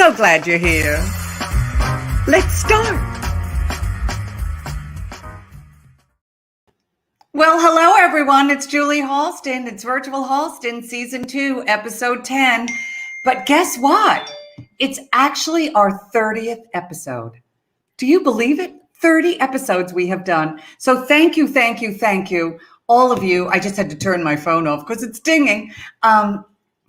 So glad you're here. Let's start. Well, hello, everyone. It's Julie Halston. It's Virtual Halston, Season 2, Episode 10. But guess what? It's actually our 30th episode. Do you believe it? 30 episodes we have done. So thank you, all of you. I just had to turn my phone off because it's dinging,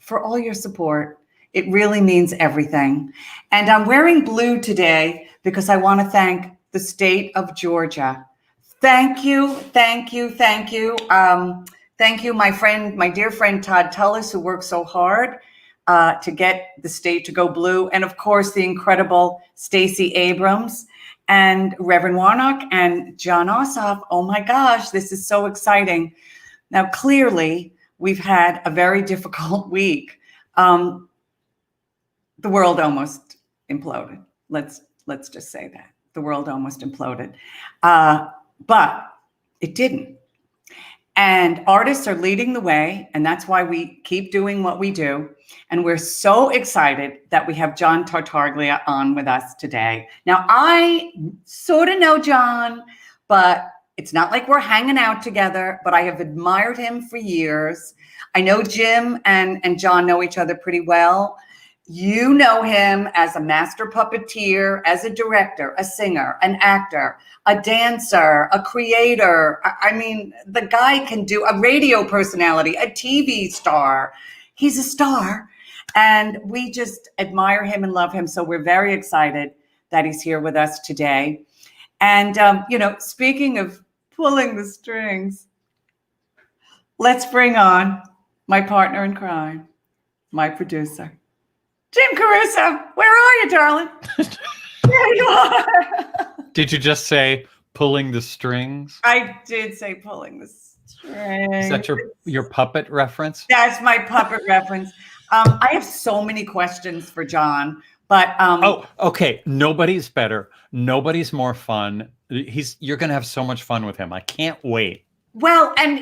for all your support. It really means everything. And I'm wearing blue today because I want to thank the state of Georgia. Thank you. Thank you, my dear friend Todd Tullis, who worked so hard to get the state to go blue. And of course, the incredible Stacey Abrams and Reverend Warnock and John Ossoff. Oh my gosh, this is so exciting. Now, clearly, we've had a very difficult week. The world almost imploded. Let's just say that. The world almost imploded. But it didn't. And artists are leading the way, and that's why we keep doing what we do. And we're so excited that we have John Tartaglia on with us today. Now, I sort of know John, but it's not like we're hanging out together, but I have admired him for years. I know Jim and John know each other pretty well. You know him as a master puppeteer, as a director, a singer, an actor, a dancer, a creator. I mean, the guy can do a radio personality, a TV star. He's a star. And we just admire him and love him. So we're very excited that he's here with us today. And, speaking of pulling the strings, let's bring on my partner in crime, my producer, Jim Caruso. Where are you, darling? There you are. Did you just say pulling the strings? I did say pulling the strings. Is that your puppet reference? That's my puppet reference. I have so many questions for John, but okay. Nobody's better. Nobody's more fun. You're gonna have so much fun with him. I can't wait. Well, and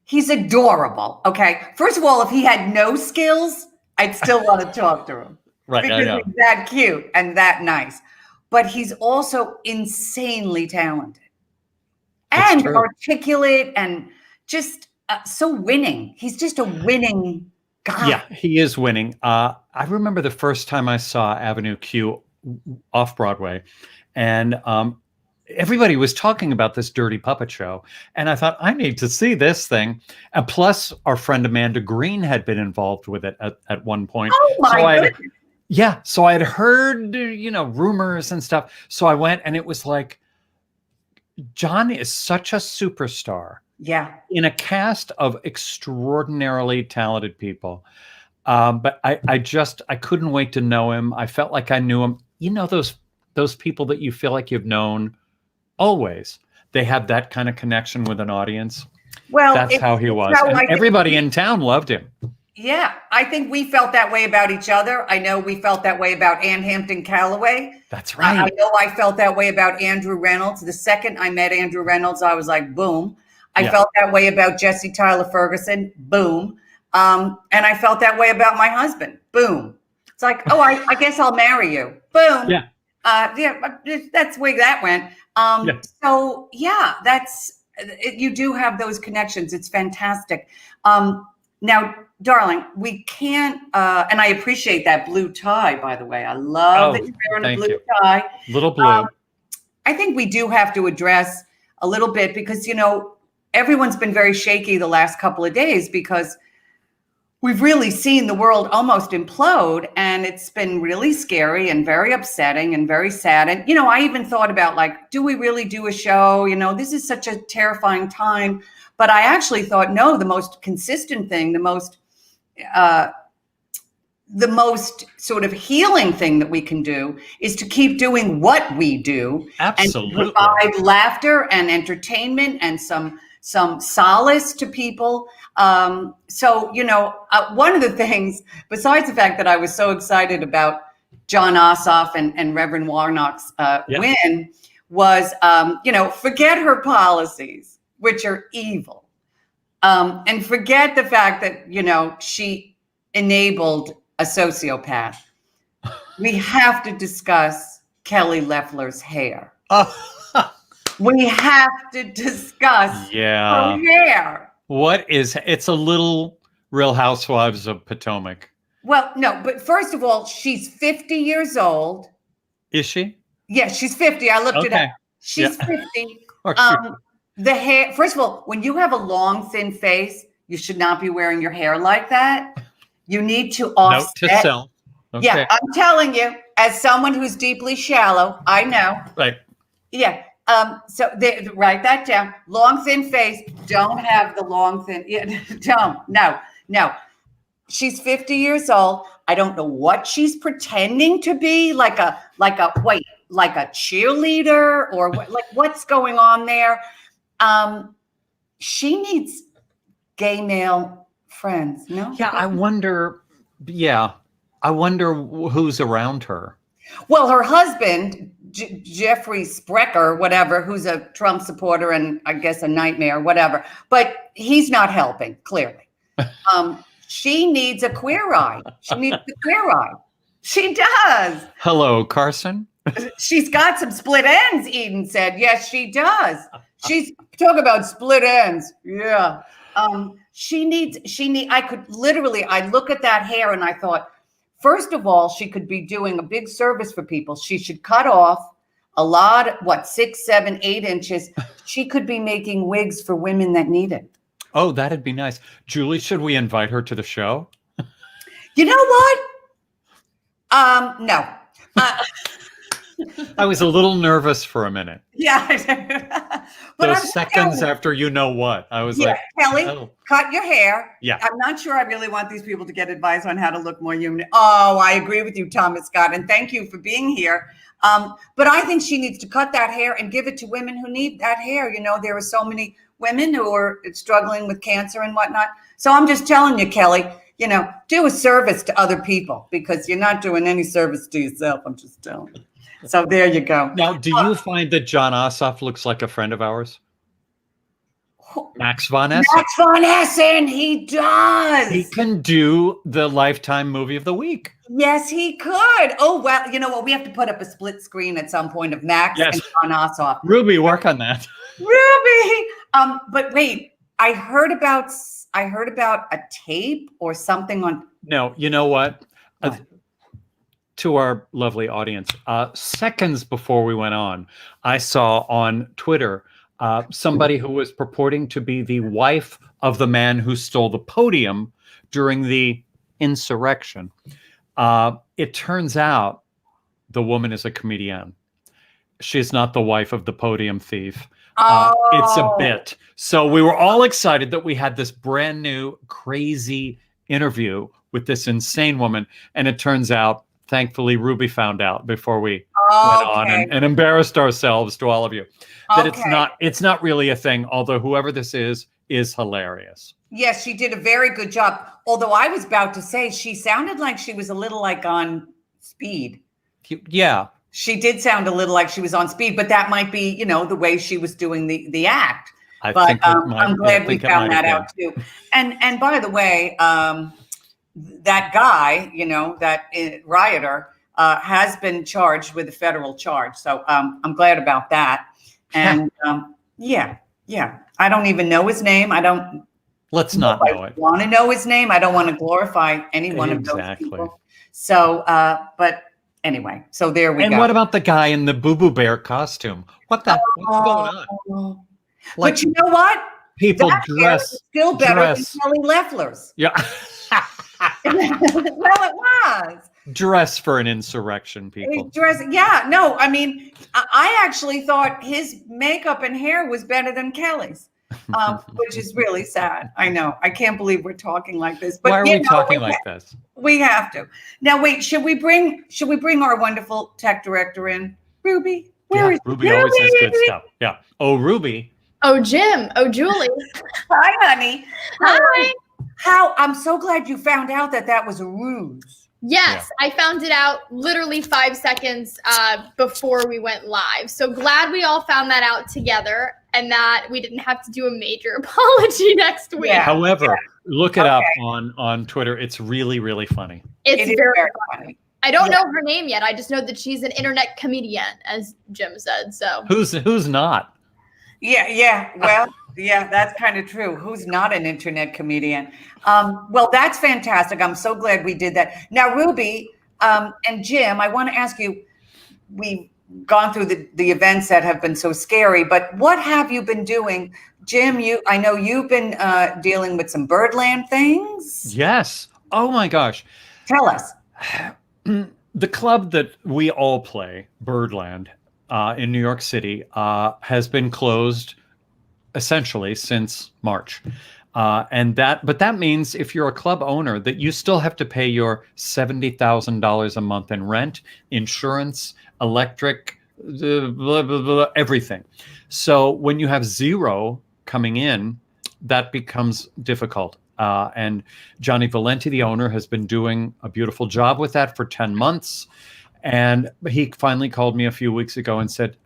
he's adorable. Okay. First of all, if he had no skills, I'd still want to talk to him. Right. Because he's that cute and that nice. But he's also insanely talented and articulate and just so winning. He's just a winning guy. Yeah, he is winning. I remember the first time I saw Avenue Q off Broadway, and everybody was talking about this dirty puppet show. And I thought, I need to see this thing. And plus, our friend Amanda Green had been involved with it at one point. Oh, my goodness. Yeah. So I had heard, rumors and stuff. So I went, and it was like, John is such a superstar. Yeah. In a cast of extraordinarily talented people. But I couldn't wait to know him. I felt like I knew him. Those people that you feel like you've known always. They have that kind of connection with an audience. Well, that's how he was. And everybody in town loved him. Yeah, I think we felt that way about each other. I know we felt that way about Ann Hampton Callaway. That's right. I know I felt that way about Andrew Reynolds. The second I met Andrew Reynolds, I was like, boom. I felt that way about Jesse Tyler Ferguson. Boom. And I felt that way about my husband. Boom. It's like, oh, I guess I'll marry you. Boom. Yeah. That's the way that went. So yeah, you do have those connections. It's fantastic. Now, darling, we can't, and I appreciate that blue tie, by the way. I love that you're wearing a blue tie. Little blue. I think we do have to address a little bit because, everyone's been very shaky the last couple of days because we've really seen the world almost implode, and it's been really scary and very upsetting and very sad. And, I even thought about do we really do a show? This is such a terrifying time. But I actually thought, no, the most consistent thing, the most sort of healing thing that we can do is to keep doing what we do. Absolutely. And provide laughter and entertainment and some solace to people. So, one of the things, besides the fact that I was so excited about John Ossoff and Reverend Warnock's win, was, forget her policies, which are evil. And forget the fact that, she enabled a sociopath, we have to discuss Kelly Loeffler's hair. We have to discuss her hair. It's a little Real Housewives of Potomac. Well, no, but first of all, she's 50 years old. Is she? Yeah, she's 50. I looked it up. She's 50. The hair, first of all, when you have a long, thin face, you should not be wearing your hair like that. You need to offset. Note to self. Okay. Yeah, I'm telling you, as someone who's deeply shallow, I know. Right. Yeah. So write that down. Long, thin face. Don't have the long, thin. Yeah, don't. No. She's 50 years old. I don't know what she's pretending to be, like a cheerleader, or what's going on there. She needs gay male friends. No. Yeah, I wonder. Yeah, I wonder who's around her. Well, her husband, Jeffrey Sprecher, whatever, who's a Trump supporter and I guess a nightmare, whatever. But he's not helping, clearly. She needs a queer eye. She needs the queer eye. She does. Hello, Carson. She's got some split ends, Eden said. Yes, she does. She's talking about split ends. Yeah. I look at that hair and I thought, first of all, she could be doing a big service for people. She should cut off a lot, 6, 7, 8 inches. She could be making wigs for women that need it. Oh, that'd be nice. Julie, should we invite her to the show? You know what? No. I was a little nervous for a minute. Yeah. But those seconds after you know what, I was like, Kelly, cut your hair. Yeah. I'm not sure I really want these people to get advice on how to look more human. Oh, I agree with you, Thomas Scott, and thank you for being here. But I think she needs to cut that hair and give it to women who need that hair. You know, there are so many women who are struggling with cancer and whatnot. So I'm just telling you, Kelly, you know, do a service to other people because you're not doing any service to yourself. I'm just telling you. So there you go. Now, do you find that John Ossoff looks like a friend of ours? Max von Essen. Max von Essen, he does. He can do the Lifetime movie of the week. Yes, he could. Oh, well, you know what? We have to put up a split screen at some point of Max and John Ossoff. Ruby, work on that. Ruby. But wait, I heard about a tape or something on. No, you know what? To our lovely audience, seconds before we went on, I saw on Twitter somebody who was purporting to be the wife of the man who stole the podium during the insurrection. It turns out the woman is a comedian. She's not the wife of the podium thief. It's a bit. So we were all excited that we had this brand new, crazy interview with this insane woman. And it turns out, thankfully, Ruby found out before we went on and embarrassed ourselves to all of you that it's not really a thing. Although whoever this is hilarious. Yes, she did a very good job. Although I was about to say she sounded like she was a little like on speed. Yeah. She did sound a little like she was on speed, but that might be, you know, the way she was doing the act. I'm glad we found that out too. And by the way, that guy, you know, that rioter has been charged with a federal charge. So I'm glad about that. And yeah. I don't even know his name. Let's not know it. I want to know his name. I don't want to glorify any one of those people. So, but anyway, so there we go. And what about the guy in the Boo Boo Bear costume? What's going on? But you know what? People that dress still better than Kelly Loeffler's. Yeah. Well, it was. Dress for an insurrection, people. Yeah, no, I mean, I actually thought his makeup and hair was better than Kelly's, which is really sad. I know. I can't believe we're talking like this. But why are we talking like this? We have to. Now, wait, should we bring our wonderful tech director in? Ruby? Where is Ruby? Ruby always has good stuff. Yeah. Oh, Ruby. Oh, Jim. Oh, Julie. Hi, honey. Hi. I'm so glad you found out that was a ruse. Yes, yeah. I found it out literally 5 seconds before we went live. So glad we all found that out together and that we didn't have to do a major apology next week. Yeah. However, Look it up on Twitter. It's really, really funny. It's It is very very funny. funny. I don't know her name yet. I just know that she's an internet comedian, as Jim said. So Who's not? Yeah. Well, yeah, that's kind of true. Who's not an internet comedian? Well, that's fantastic. I'm so glad we did that. Now, Ruby and Jim, I want to ask you, we've gone through the events that have been so scary, but what have you been doing? Jim, I know you've been dealing with some Birdland things. Yes. Oh my gosh. Tell us. The club that we all play, Birdland, in New York City, has been closed essentially since March. But that means if you're a club owner that you still have to pay your $70,000 a month in rent, insurance, electric, blah, blah, blah, everything. So when you have zero coming in, that becomes difficult. And Johnny Valenti, the owner, has been doing a beautiful job with that for 10 months. And he finally called me a few weeks ago and said,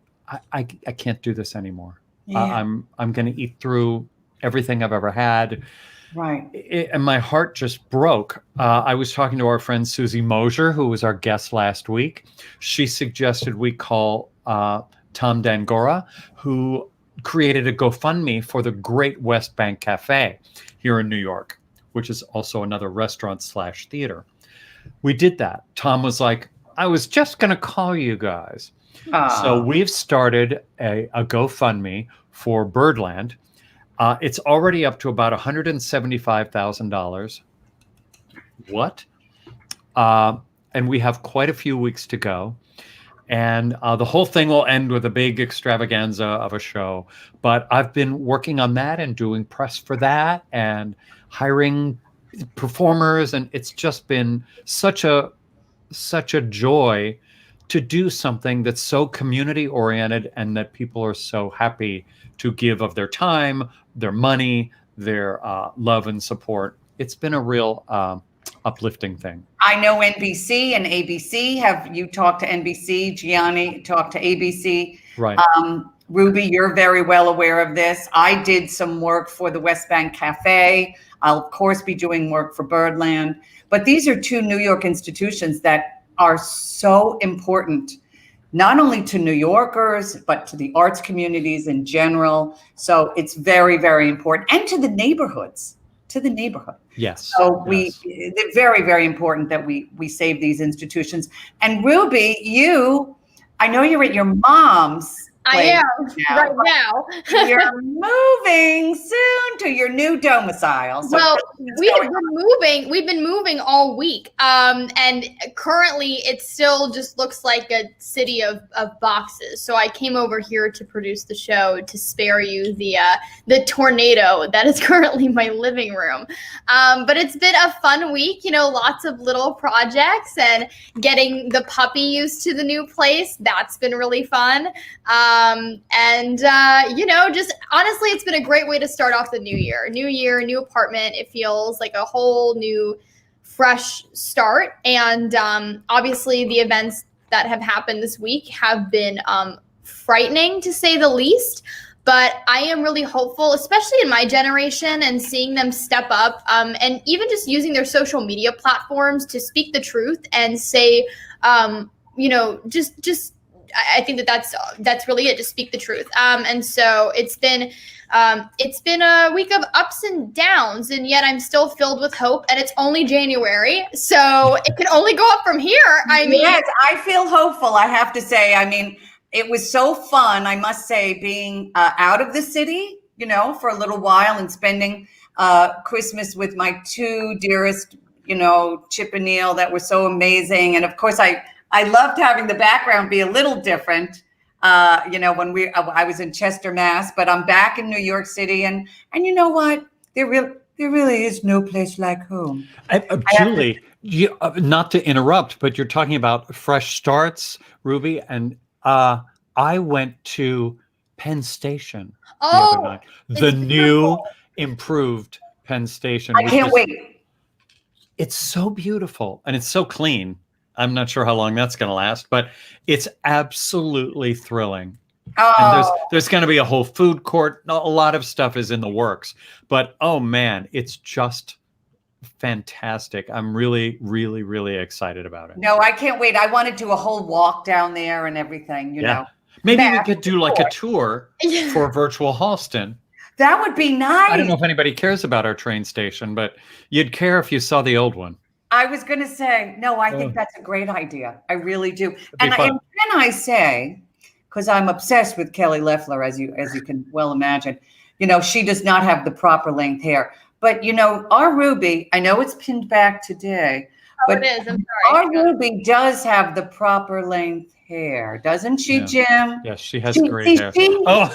I can't do this anymore. Yeah. I'm going to eat through everything I've ever had. Right. And my heart just broke. I was talking to our friend Susie Mosier, who was our guest last week. She suggested we call Tom Dangora, who created a GoFundMe for the Great West Bank Cafe here in New York, which is also another restaurant/theater. We did that. Tom was like, I was just going to call you guys. So we've started a GoFundMe for Birdland. It's already up to about $175,000. What? And we have quite a few weeks to go. And the whole thing will end with a big extravaganza of a show. But I've been working on that and doing press for that and hiring performers. And it's just been such a joy to do something that's so community oriented and that people are so happy to give of their time, their money, their love and support. It's been a real uplifting thing. I know NBC and ABC. Have you talked to NBC? Gianni talked to ABC. Right. Ruby, you're very well aware of this. I did some work for the West Bank Cafe. I'll, of course, be doing work for Birdland. But these are two New York institutions that are so important, not only to New Yorkers, but to the arts communities in general. So it's very, very important. And to the neighborhoods. Yes. So they're very, very important that we save these institutions. And Ruby, I know you're at your mom's place. I am right now. You're moving soon to your new domicile. So well, we've been moving all week. And currently it still just looks like a city of boxes. So I came over here to produce the show to spare you the tornado that is currently my living room. But it's been a fun week, lots of little projects and getting the puppy used to the new place. That's been really fun. Just honestly, it's been a great way to start off the new year. New year, new apartment. It feels like a whole new, fresh start. And obviously, the events that have happened this week have been frightening, to say the least. But I am really hopeful, especially in my generation, and seeing them step up and even just using their social media platforms to speak the truth and say, I think that's really it. Just speak the truth. And so it's been a week of ups and downs, and yet I'm still filled with hope. And it's only January, so it can only go up from here. Yes, I feel hopeful. I have to say. It was so fun, I must say, being out of the city, for a little while and spending Christmas with my two dearest, Chip and Neil, that were so amazing. And of course, I loved having the background be a little different, when I was in Chester, Mass, but I'm back in New York City, and you know what? There really is no place like home. Julie, not to interrupt, but you're talking about fresh starts, Ruby, and I went to Penn Station the other night. The new, improved Penn Station. I can't wait. It's so beautiful, and it's so clean. I'm not sure how long that's going to last, but it's absolutely thrilling. And Oh, there's going to be a whole food court. A lot of stuff is in the works. But oh man, it's just fantastic. I'm really, really, really excited about it. no, I can't wait. I want to do a whole walk down there and everything, you know. Maybe we Math, could do like a tour Yeah. for virtual Halston. That would be nice. I don't know if anybody cares about our train station, but you'd care if you saw the old one. I was going to say, no, I think that's a great idea. I really do. And fun. can I say, because I'm obsessed with Kelly Loeffler, as you can well imagine, you know, she does not have the proper length hair. But, you know, our Ruby, I know it's pinned back today, but it is. I'm sorry. our Ruby does have the proper length hair, doesn't she, Yeah. Jim? Yes, she has great hair. Oh,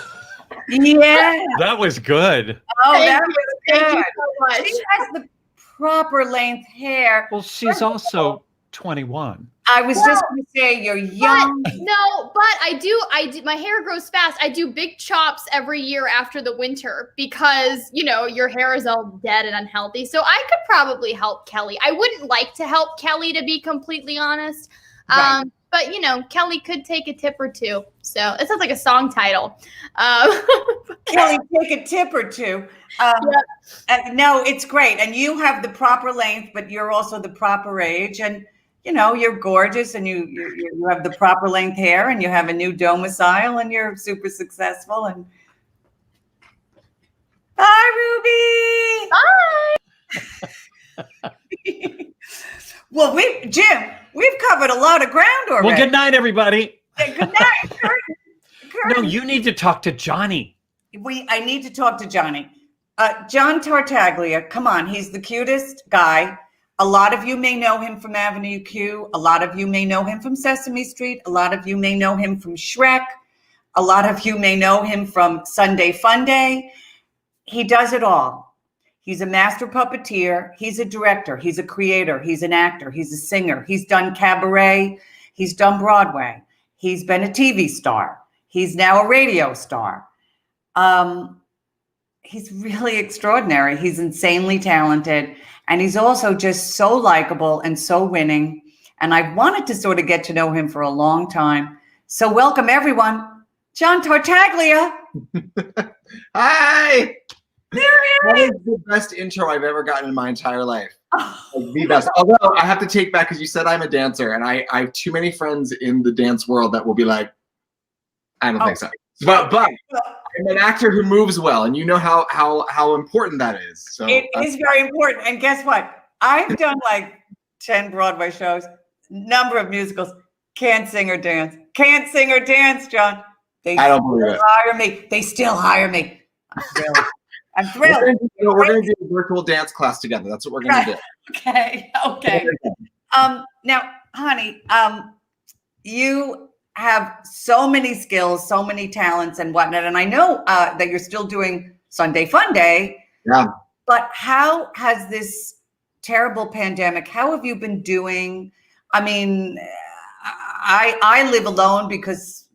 Yeah. that was good. Oh, Thank that you. was Thank good. you so much. She has the proper length hair. Well, she's also 21. I was just going to say, you're young. No, but I do. My hair grows fast. I do big chops every year after the winter because, you know, your hair is all dead and unhealthy. So I could probably help Kelly. I wouldn't like to help Kelly, to be completely honest. Right. But, you know, Kelly could take a tip or two. So it sounds like a song title. Kelly, take a tip or two. No, it's great. And you have the proper length, but you're also the proper age. And, you know, you're gorgeous and you have the proper length hair and you have a new domicile and you're super successful. And bye, Ruby. Well, Jim, we've covered a lot of ground already. Well, good night, everybody. Good night. No, you need to talk to Johnny. I need to talk to Johnny. John Tartaglia, come on, he's the cutest guy. A lot of you may know him from Avenue Q. A lot of you may know him from Sesame Street. A lot of you may know him from Shrek. A lot of you may know him from Sunday Fun Day. He does it all. He's a master puppeteer. He's a director. He's a creator. He's an actor. He's a singer. He's done cabaret. He's done Broadway. He's been a TV star. He's now a radio star. He's really extraordinary. He's insanely talented. And he's also just so likable and so winning. And I've wanted to sort of get to know him for a long time. So welcome, everyone. John Tartaglia. Hi. There That he is is. the best intro I've ever gotten in my entire life. Like, the best. Although I have to take back, because you said I'm a dancer, and I have too many friends in the dance world that will be like, I don't think so. But I'm an actor who moves well, and you know how important that is. So It is very important. And guess what? I've done like 10 Broadway shows, number of musicals. Can't sing or dance. Can't sing or dance, John. They I don't believe it. hire me. They still hire me. I'm thrilled. We're gonna do a virtual dance class together. That's what we're gonna do. Okay. Now, honey, you have so many skills, so many talents and whatnot. And I know that you're still doing Sunday Fun Day. Yeah. But how has this terrible pandemic, how have you been doing? I mean, I live alone because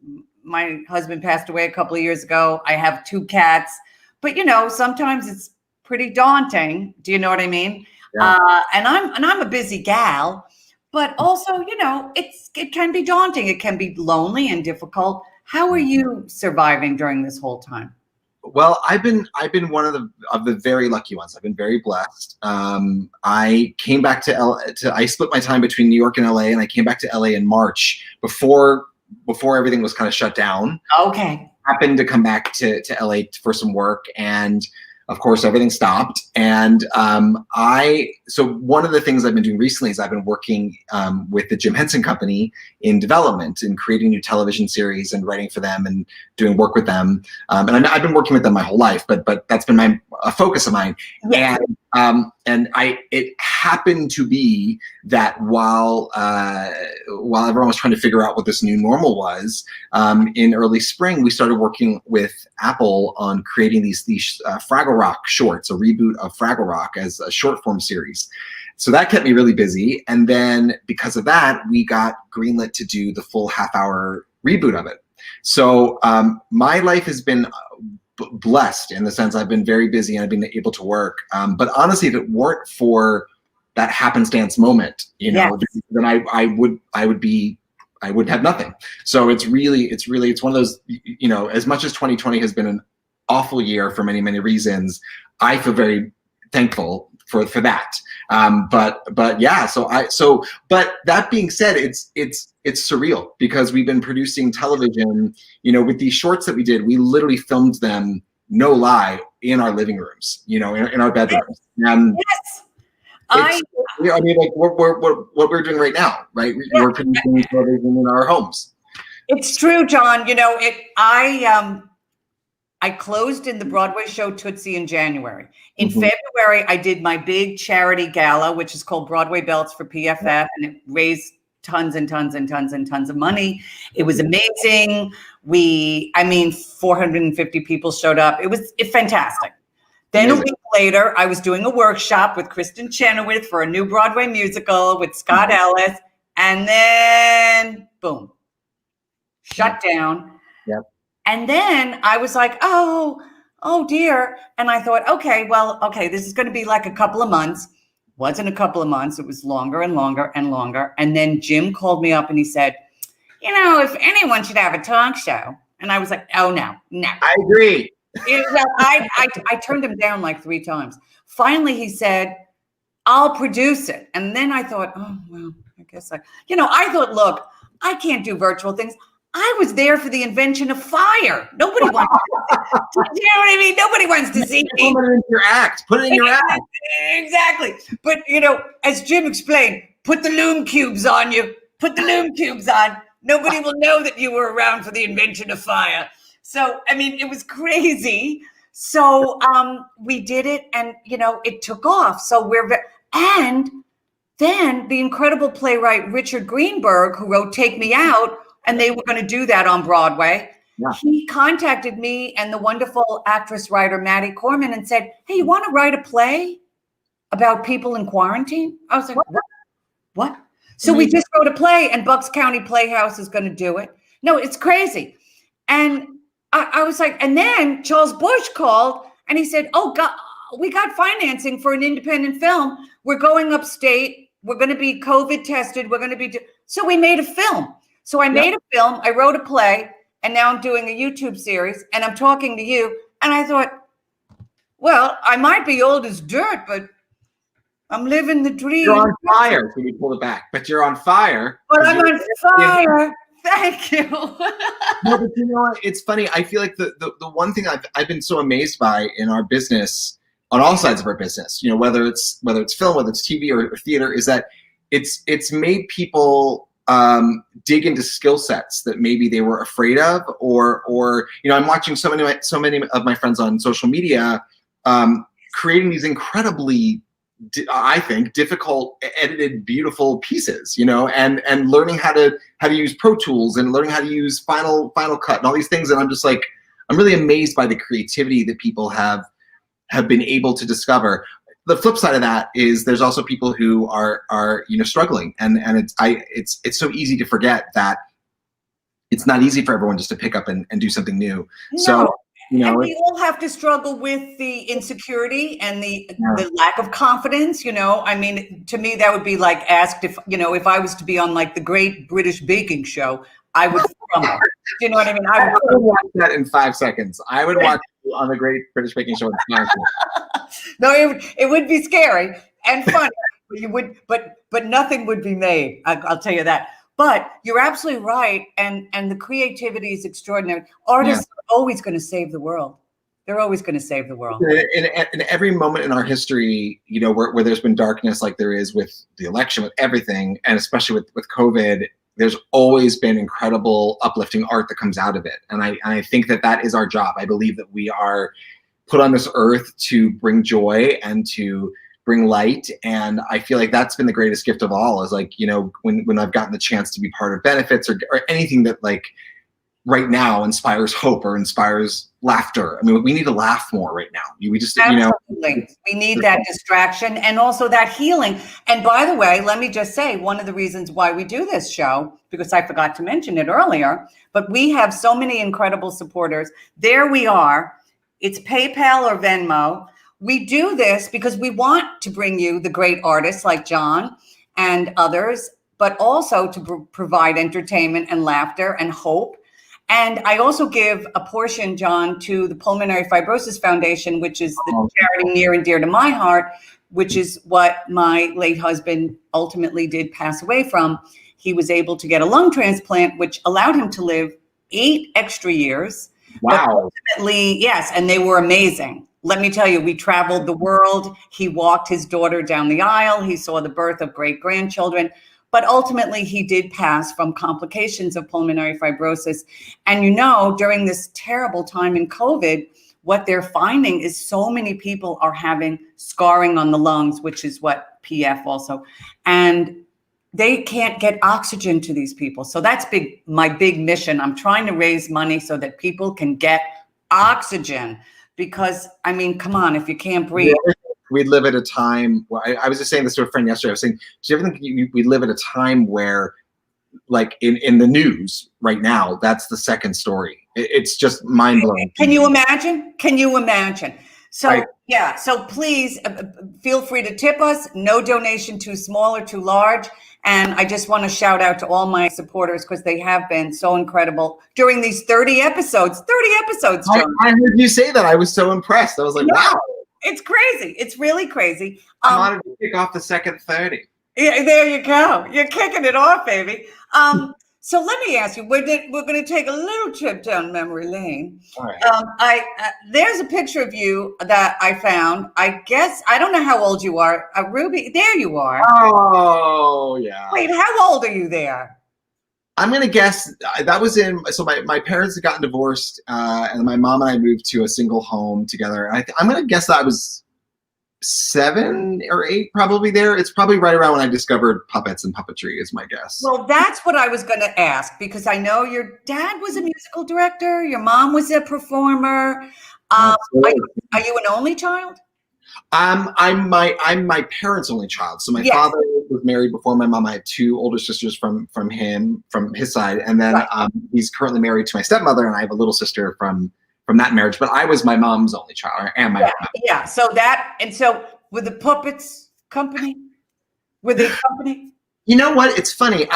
my husband passed away a couple of years ago. I have 2 cats, but you know, sometimes it's pretty daunting. Do you know what I mean? Yeah. And I'm a busy gal, but also, you know, it can be daunting. It can be lonely and difficult. How are you surviving during this whole time? Well, I've been one of the very lucky ones. I've been very blessed. I came back I split my time between New York and LA, and I came back to LA in March before everything was kind of shut down. Okay. Happened to come back to LA for some work, and of course everything stopped. And so one of the things I've been doing recently is I've been working with the Jim Henson Company in development and creating new television series and writing for them and doing work with them. And I've been working with them my whole life, but that's been a focus of mine. Yes. And it happened to be that while everyone was trying to figure out what this new normal was, in early spring, we started working with Apple on creating these Fraggle Rock shorts, a reboot of Fraggle Rock as a short form series. So that kept me really busy. And then because of that, we got greenlit to do the full half-hour reboot of it. So my life has been blessed in the sense I've been very busy and I've been able to work. But honestly, if it weren't for that happenstance moment, you know, Yes. then I would be I would have nothing. So it's one of those, as much as 2020 has been an awful year for many, many reasons, I feel very thankful for that. But yeah, but that being said, it's surreal because we've been producing television, with these shorts that we did, we literally filmed them, no lie, in our living rooms, in our bedrooms. Yes. I mean, like what we're doing right now, right? We're producing television in our homes. It's true, John. I closed in the Broadway show Tootsie in January. In February, I did my big charity gala, which is called Broadway Belts for PFF, and it raised tons and tons and tons and tons of money. It was amazing. 450 people showed up. It was fantastic. Then a week later, I was doing a workshop with Kristen Chenoweth for a new Broadway musical with Scott Ellis, and then boom, shut down. Yep. And then I was like, oh dear. And I thought, okay, this is going to be like a couple of months. Wasn't a couple of months. It was longer and longer and longer. And then Jim called me up and he said, if anyone should have a talk show. And I was like, oh, no. I agree. I turned him down like 3 times. Finally, he said, I'll produce it. And then I thought, oh, well, I guess I thought, look, I can't do virtual things. I was there for the invention of fire. Nobody wants to see. You know what I mean? Nobody wants to see me. Put it in your act. Put it in your act. Exactly. But, as Jim explained, put the loom cubes on you. Put the loom cubes on. Nobody will know that you were around for the invention of fire. So, it was crazy. So we did it and, it took off. So and then the incredible playwright Richard Greenberg, who wrote Take Me Out, and they were going to do that on Broadway. Yeah. He contacted me and the wonderful actress writer Maddie Corman and said, hey, you want to write a play about people in quarantine? I was like, what? So we just wrote a play and Bucks County Playhouse is going to do it. No, it's crazy. And I was like, and then Charles Bush called and he said, oh God, we got financing for an independent film. We're going upstate. We're going to be COVID tested. We're going to be, so we made a film. So I made a film, I wrote a play, and now I'm doing a YouTube series, and I'm talking to you. And I thought, well, I might be old as dirt, but I'm living the dream. You're on fire. So we pulled it back, but you're on fire. But I'm on fire. Thank you. No, but you know what? It's funny. I feel like the one thing I've been so amazed by in our business, on all sides of our business, whether it's film, whether it's TV or theater, is that it's made people dig into skill sets that maybe they were afraid of, or I'm watching so many of my friends on social media creating these incredibly, I think, difficult, edited, beautiful pieces, and learning how to use Pro Tools and learning how to use Final Cut and all these things. And I'm just like, I'm really amazed by the creativity that people have been able to discover. The flip side of that is there's also people who are struggling, and it's so easy to forget that it's not easy for everyone just to pick up and do something new. No. So and we all have to struggle with the insecurity and the lack of confidence. To me that would be like asked if I was to be on like the Great British Baking Show, I would crumble. You know what I mean? I would watch that in 5 seconds. I would watch you on the Great British Baking Show in 5 seconds. No, it would be scary and funny. but nothing would be made. I'll tell you that. But you're absolutely right, and the creativity is extraordinary. Artists are always going to save the world. They're always going to save the world. In every moment in our history, where there's been darkness, like there is with the election, with everything, and especially with COVID, there's always been incredible uplifting art that comes out of it. And I think that is our job. I believe that we are put on this earth to bring joy and to bring light. And I feel like that's been the greatest gift of all, is like, when I've gotten the chance to be part of benefits or anything that like right now inspires hope or inspires laughter. We need to laugh more right now. We just, Absolutely. We need that distraction and also that healing. And by the way, let me just say, one of the reasons why we do this show, because I forgot to mention it earlier, but we have so many incredible supporters. There we are. It's PayPal or Venmo. We do this because we want to bring you the great artists like John and others, but also to provide entertainment and laughter and hope. And I also give a portion, John, to the Pulmonary Fibrosis Foundation, which is the charity near and dear to my heart, which is what my late husband ultimately did pass away from. He was able to get a lung transplant, which allowed him to live 8 extra years. Wow. But ultimately, yes, and they were amazing. Let me tell you, we traveled the world. He walked his daughter down the aisle. He saw the birth of great-grandchildren. But ultimately, he did pass from complications of pulmonary fibrosis. And during this terrible time in COVID, what they're finding is so many people are having scarring on the lungs, which is what PF also. And they can't get oxygen to these people. So that's my big mission. I'm trying to raise money so that people can get oxygen because, I mean, come on, if you can't breathe. Yeah. We live at a time where I was just saying this to a friend yesterday. I was saying, do you ever think we live at a time where, like in the news right now, that's the second story. It's just mind blowing. Can you imagine? Can you imagine? So yeah, so please feel free to tip us. No donation too small or too large. And I just want to shout out to all my supporters because they have been so incredible during these 30 episodes. 30 episodes, John. I heard you say that. I was so impressed. I was like, wow. It's crazy. It's really crazy. I wanted to kick off the second 30. Yeah, there you go. You're kicking it off, baby. So let me ask you, we're going to take a little trip down memory lane. All right. There's a picture of you that I found. I guess, I don't know how old you are. Ruby, there you are. Oh, yeah. Wait, how old are you there? I'm going to guess that was so my parents had gotten divorced and my mom and I moved to a single home together. I'm going to guess that I was 7 or 8 probably there. It's probably right around when I discovered puppets and puppetry is my guess. Well, that's what I was going to ask because I know your dad was a musical director. Your mom was a performer. Are you an only child? I'm my parents' only child. So my father was married before my mom. I had 2 older sisters from his side, and then he's currently married to my stepmother, and I have a little sister from that marriage. But I was my mom's only child, and my yeah. So with the puppets company, You know what? It's funny.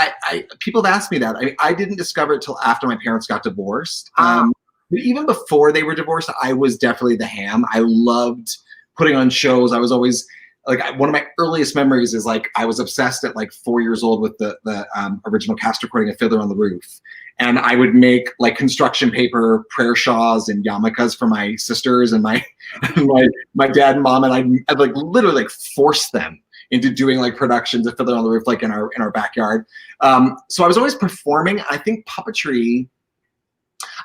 People have asked me that. I didn't discover it till after my parents got divorced. But even before they were divorced, I was definitely the ham. I loved putting on shows. I was always one of my earliest memories is I was obsessed at 4 years old with the original cast recording of Fiddler on the Roof. And I would make construction paper prayer shawls and yarmulkes for my sisters and my dad and mom. And I'd literally force them into doing productions of Fiddler on the Roof in our backyard. So I was always performing. I think puppetry,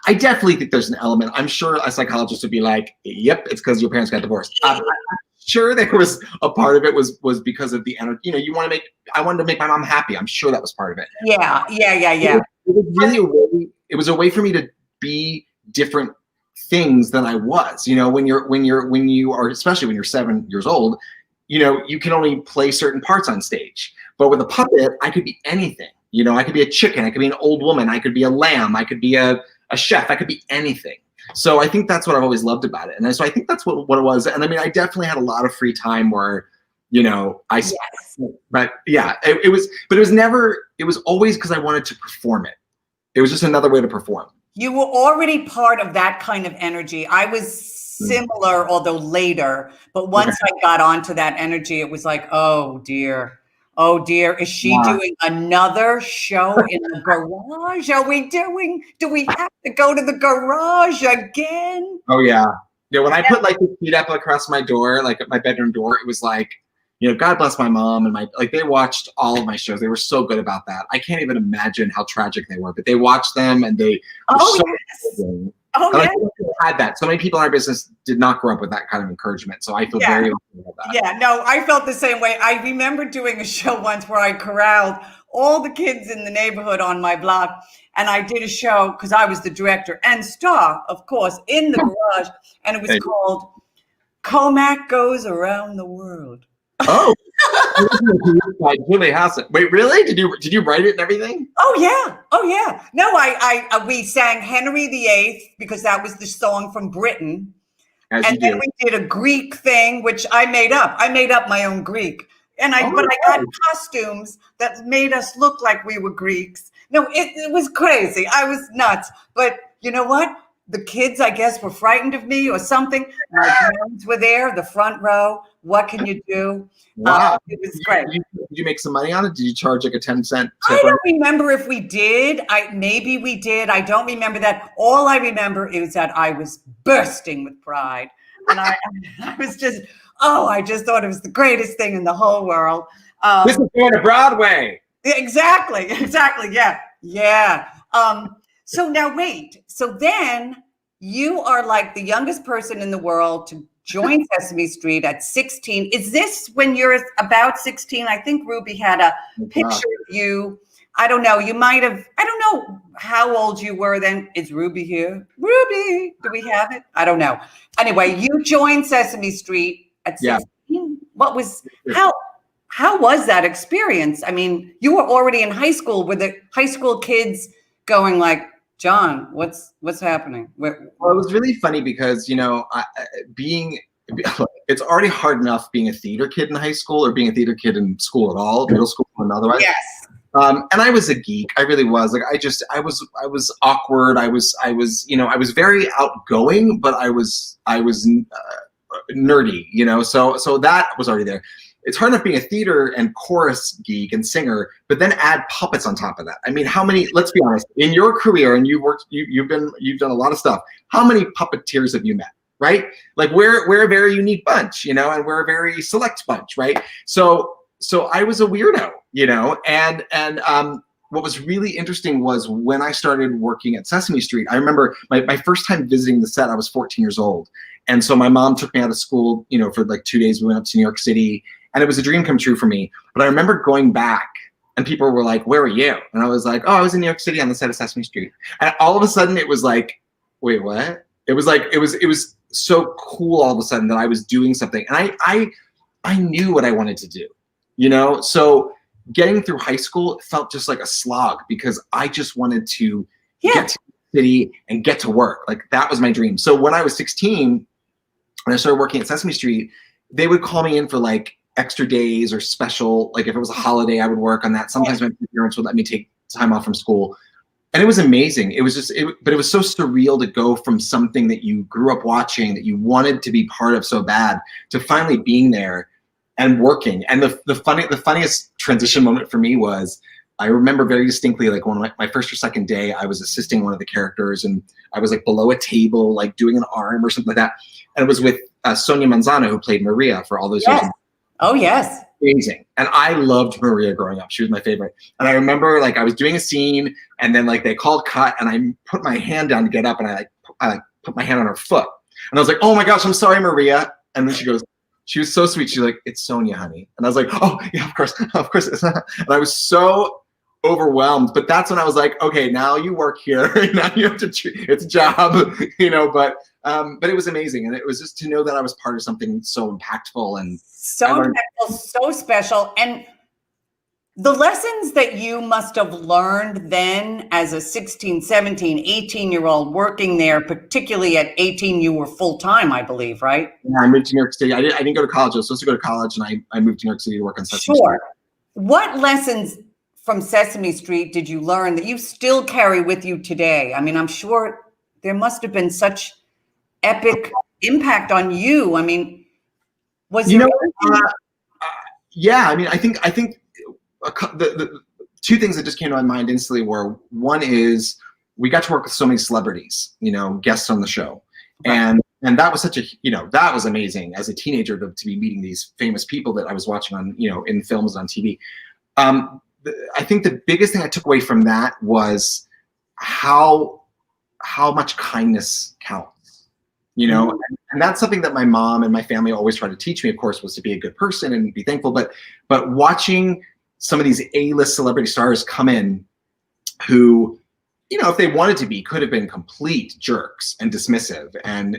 I definitely think there's an element. I'm sure a psychologist would be like, yep, it's because your parents got divorced. I'm sure there was a part of it was because of the energy. I wanted to make my mom happy. I'm sure that was part of it. Yeah. It was a way for me to be different things than I was. When you are, especially when you're 7 years old, you can only play certain parts on stage. But with a puppet, I could be anything. I could be a chicken, I could be an old woman, I could be a lamb, I could be a chef, I could be anything. So I think that's what I've always loved about it. And so I think that's what it was. And I definitely had a lot of free time where, but yeah, it was always because I wanted to perform it. It was just another way to perform. You were already part of that kind of energy. I was similar, although later, but once I got onto that energy, it was oh dear, is she doing another show in the garage? Do we have to go to the garage again? Oh yeah. Yeah, when I put the feet up across my door, at my bedroom door, it was God bless my mom and they watched all of my shows. They were so good about that. I can't even imagine how tragic they were, but they watched them and they had that. So many people in our business did not grow up with that kind of encouragement. So I feel very lucky about that. Yeah, no, I felt the same way. I remember doing a show once where I corralled all the kids in the neighborhood on my block. And I did a show because I was the director and star, of course, in the garage. And it was called Comac Goes Around the World. Oh, by Julie Halston. Wait, really? Did you write it and everything? Oh yeah. No, we sang Henry VIII because that was the song from Britain, and then we did a Greek thing which I made up. I made up my own Greek. And Oh but my I got God. costumes that made us look like we were Greeks. No, it was crazy. I was nuts. But you know what? The kids, I guess, were frightened of me or something. My parents were there, the front row. What can you do? Wow. It was great. Did you make some money on it? Did you charge like a 10-cent I tip? don't remember if we did. Maybe we did. I don't remember that. All I remember is that I was bursting with pride. And I was just, I just thought it was the greatest thing in the whole world. This is going to Broadway. Exactly. Yeah. Yeah. So now wait. So then you are like the youngest person in the world to join Sesame Street at 16. Is this when you're about 16? I think Ruby had a picture of you. I don't know. You might have, I don't know how old you were then. Is Ruby here? Ruby, do we have it? I don't know. Anyway, you joined Sesame Street at 16. Yeah. What was, how was that experience? I mean, you were already in high school. Were the high school kids going like, John, what's happening? Well, it was really funny because, it's already hard enough being a theater kid in high school or being a theater kid in school at all, middle school and otherwise. Yes. And I was a geek. I really was. Like, I was awkward. I was very outgoing, but I was nerdy, so that was already there. It's hard enough being a theater and chorus geek and singer, but then add puppets on top of that. I mean, how many, let's be honest, in your career, and you've done a lot of stuff, how many puppeteers have you met, right? Like we're a very unique bunch, and we're a very select bunch, right? So I was a weirdo, and what was really interesting was when I started working at Sesame Street, I remember my first time visiting the set, I was 14 years old. And so my mom took me out of school, for like 2 days. We went up to New York City, and it was a dream come true for me. But I remember going back, and people were like, "Where were you?" And I was like, "Oh, I was in New York City on the set of Sesame Street." And all of a sudden, it was like, "Wait, what?" It was like it was so cool all of a sudden that I was doing something, and I knew what I wanted to do, So getting through high school felt just like a slog because I just wanted to get to the city and get to work. Like that was my dream. So when I was 16, when I started working at Sesame Street, they would call me in for like extra days or special, like if it was a holiday, I would work on that. Sometimes my parents would let me take time off from school. And it was amazing. It was just, but it was so surreal to go from something that you grew up watching, that you wanted to be part of so bad, to finally being there and working. And the funniest transition moment for me was, I remember very distinctly, like one of my first or second day, I was assisting one of the characters, and I was like below a table, like doing an arm or something like that. And it was with Sonia Manzano, who played Maria for all those years. Oh, yes. Amazing. And I loved Maria growing up. She was my favorite. And I remember like I was doing a scene, and then like they called cut, and I put my hand down to get up, and I put my hand on her foot. And I was like, "Oh my gosh, I'm sorry, Maria." And then she was so sweet. She's like, "It's Sonia, honey." And I was like, "Oh yeah, of course it's not." And I was so overwhelmed. But that's when I was like, "Okay, now you work here. Now you have to. It's a job, But it was amazing, and it was just to know that I was part of something so impactful and so impactful, so special. And the lessons that you must have learned then as a 16, 17, 18-year-old working there, particularly at 18, you were full-time, I believe, right? Yeah, I moved to New York City. I didn't go to college. I was supposed to go to college, and I moved to New York City to work on Sesame Street. Sure. What lessons from Sesame Street did you learn that you still carry with you today? I mean, I'm sure there must have been such epic impact on you. I mean, was there yeah, I mean, I think the two things that just came to my mind instantly were, one is we got to work with so many celebrities, guests on the show. Right. And that was such a, that was amazing as a teenager to be meeting these famous people that I was watching on, in films and on TV. I think the biggest thing I took away from that was how much kindness counts. And that's something that my mom and my family always tried to teach me, of course, was to be a good person and be thankful. But watching some of these A-list celebrity stars come in who, if they wanted to be, could have been complete jerks and dismissive and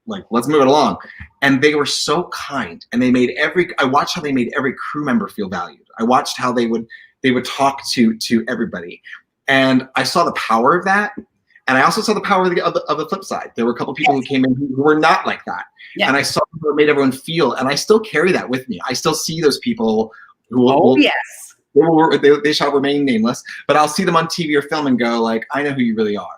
like, let's move it along. And they were so kind, and I watched how they made every crew member feel valued. I watched how they would talk to everybody. And I saw the power of that. And I also saw the power of the flip side. There were a couple people who came in who were not like that. And I saw what made everyone feel, and I still carry that with me. I still see those people who they shall remain nameless, but I'll see them on TV or film and go like, I know who you really are.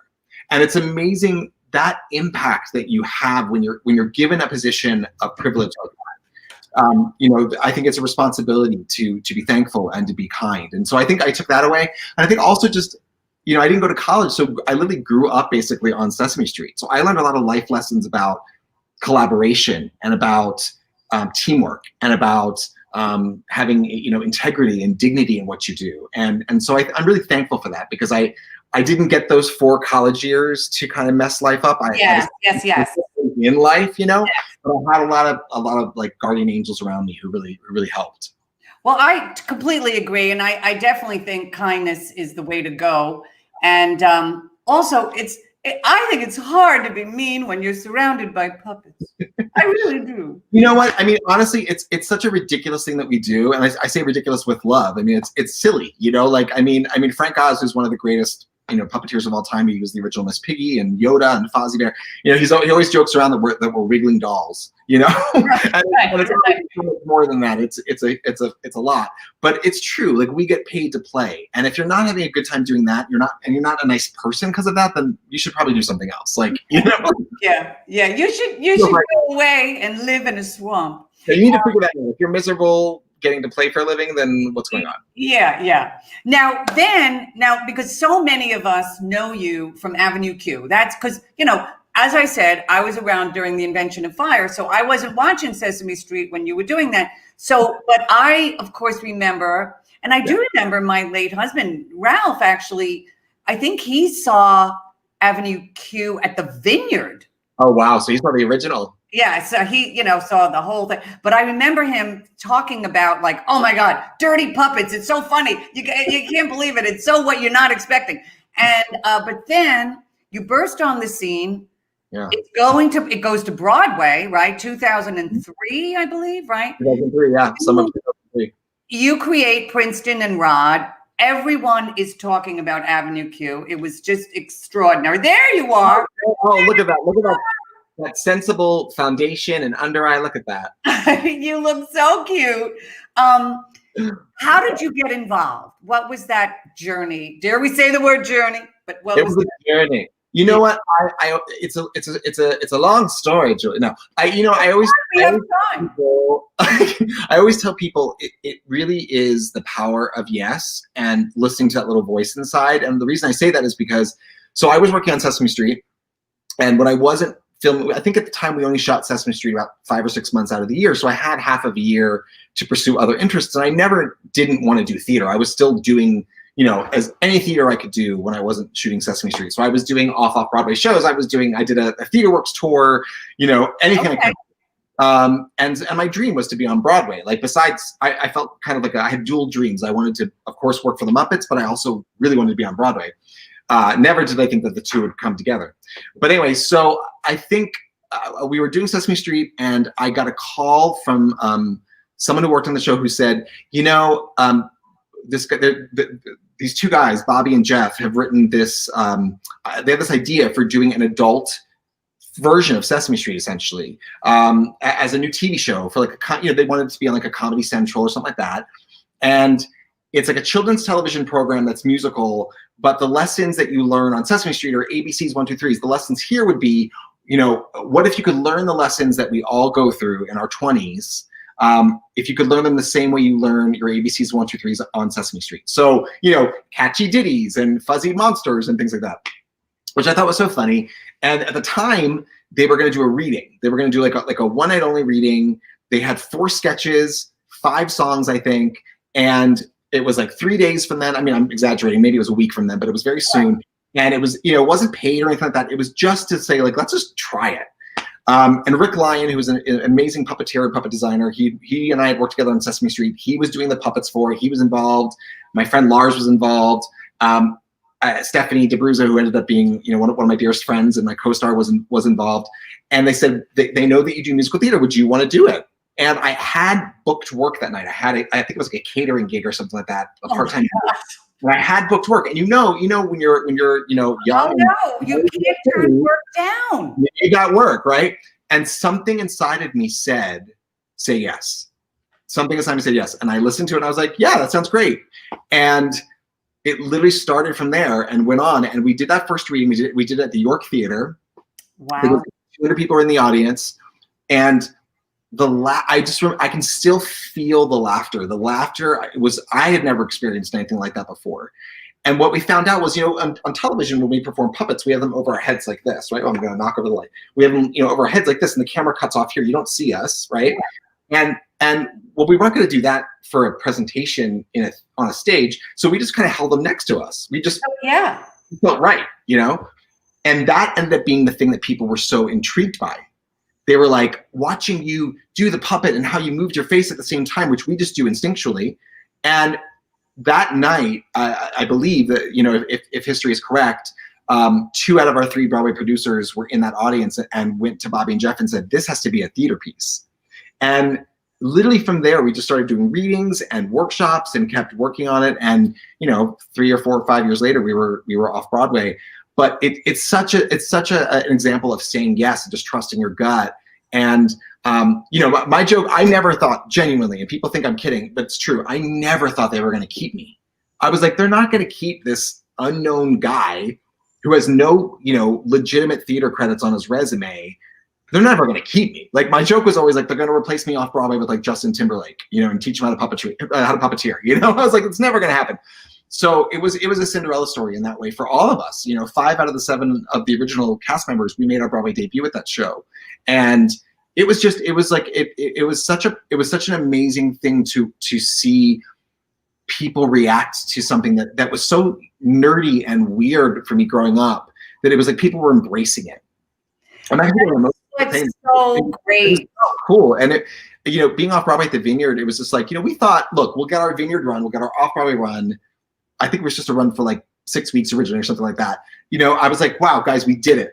And it's amazing that impact that you have when you're given a position of privilege like that. You know, I think it's a responsibility to be thankful and to be kind. And so I think I took that away. And I think also just, you know, I didn't go to college, so I literally grew up basically on Sesame Street. So I learned a lot of life lessons about collaboration and about teamwork and about having, you know, integrity and dignity in what you do. And so I'm really thankful for that, because I didn't get those 4 college years to kind of mess life up. Yes. In life, you know, but I had a lot of like guardian angels around me who really helped. Well, I completely agree. And I definitely think kindness is the way to go. And also I think it's hard to be mean when you're surrounded by puppets. I really do. You know what? I mean, honestly, it's such a ridiculous thing that we do. And I say ridiculous with love. I mean, it's silly, you know, like, I mean, Frank Oz is one of the greatest, you know, puppeteers of all time. He was the original Miss Piggy and Yoda and Fozzie Bear. You know, he always jokes around that we're wriggling dolls, you know. And it's more than that. It's a lot, but it's true. Like, we get paid to play, and if you're not having a good time doing that, you're not a nice person because of that, then you should probably do something else. Like, you know. Yeah. You should go away and live in a swamp. Yeah, you need to figure that out. If you're miserable getting to play for a living, then what's going on? Yeah. Now, because so many of us know you from Avenue Q, that's because, you know, as I said, I was around during the invention of fire, so I wasn't watching Sesame Street when you were doing that. So, but I, of course, remember, and I do remember my late husband, Ralph, actually, I think he saw Avenue Q at the Vineyard. Oh, wow. So he saw the original. Yeah, so he, you know, saw the whole thing. But I remember him talking about, like, oh my God, dirty puppets. It's so funny. You can't believe it. It's so what you're not expecting. And but then you burst on the scene. Yeah. It goes to Broadway, right? 2003, I believe, right? 2003, yeah. Summer 2003. You create Princeton and Rod. Everyone is talking about Avenue Q. It was just extraordinary. There you are. Oh, look at that. Look at that. That sensible foundation and under eye. Look at that. You look so cute. How did you get involved? What was that journey? Dare we say the word journey? But what it was a journey. You know what? It's a long story, Julie. No, I always tell people it really is the power of yes and listening to that little voice inside. And the reason I say that is because, so I was working on Sesame Street, and when I wasn't filming, I think at the time we only shot Sesame Street about 5 or 6 months out of the year. So I had half of a year to pursue other interests, and I never didn't want to do theater. I was still doing, you know, as any theater I could do when I wasn't shooting Sesame Street. So I was doing off Broadway shows. I did a Theater Works tour, you know, anything I could. And my dream was to be on Broadway. Like, besides, I felt kind of like I had dual dreams. I wanted to, of course, work for the Muppets, but I also really wanted to be on Broadway. Never did I think that the two would come together. But anyway, so I think we were doing Sesame Street, and I got a call from someone who worked on the show who said, you know, these 2 guys, Bobby and Jeff, have written this. They have this idea for doing an adult version of Sesame Street, essentially, as a new TV show for like they wanted it to be on like a Comedy Central or something like that, and it's like a children's television program that's musical. But the lessons that you learn on Sesame Street are ABCs 1, 2, 3s. The lessons here would be, you know, what if you could learn the lessons that we all go through in our 20s? If you could learn them the same way you learn your ABCs 1, 2, 3s on Sesame Street. So, you know, catchy ditties and fuzzy monsters and things like that, which I thought was so funny. And at the time, they were going to do a reading. They were going to do like a one night only reading. They had 4 sketches, 5 songs, I think. And it was like 3 days from then. I mean, I'm exaggerating. Maybe it was a week from then, but it was very soon. And it was, you know, it wasn't paid or anything like that. It was just to say, like, let's just try it. And Rick Lyon, who was an amazing puppeteer and puppet designer, he and I had worked together on Sesame Street. He was doing the puppets for it. He was involved. My friend Lars was involved. Stephanie DeBruzza, who ended up being, you know, one of my dearest friends and my co-star, was involved. And they said they know that you do musical theater. Would you want to do it? And I had booked work that night. I think it was like a catering gig or something like that, a part-time. And I had booked work, and you know, when you're young. Oh no, you can't turn work down. You got work, right? And something inside of me said, "Say yes." Something inside me said yes, and I listened to it, and I was like, "Yeah, that sounds great." And it literally started from there and went on. And we did that first reading. We did it at the York Theater. Wow. There was 200 people were in the audience, and I can still feel the laughter. The laughter I had never experienced anything like that before. And what we found out was, on television, when we perform puppets, we have them over our heads like this, right? Oh, I'm going to knock over the light. We have them, over our heads like this, and the camera cuts off here. You don't see us, right? And well, we weren't going to do that for a presentation on a stage, so we just kind of held them next to us. We just felt right, And that ended up being the thing that people were so intrigued by. They were like, watching you do the puppet and how you moved your face at the same time, which we just do instinctually. And that night, I believe that, if history is correct, 2 out of our 3 Broadway producers were in that audience and went to Bobby and Jeff and said, "This has to be a theater piece." And literally from there, we just started doing readings and workshops and kept working on it. And 3 or 4 or 5 years later, we were off Broadway. But it's such an example of saying yes and just trusting your gut. And my joke, I never thought, genuinely, and people think I'm kidding, but it's true, I never thought they were going to keep me. I was like, they're not going to keep this unknown guy who has no legitimate theater credits on his resume. They're never going to keep me. Like, my joke was always like, they're going to replace me off Broadway with like Justin Timberlake, and teach him how to puppeteer. I was like, it's never going to happen. So it was a Cinderella story in that way for all of us. 5 out of the 7 of the original cast members, we made our Broadway debut with that show, and it was such an amazing thing to see people react to something that was so nerdy and weird for me growing up, that it was like people were embracing it. And I think it's so great. It was so cool. And it, being off Broadway at the Vineyard, it was just like, we thought, look, we'll get our Vineyard run, we'll get our off Broadway run. I think it was just a run for like 6 weeks originally or something like that. I was like, wow, guys, we did it.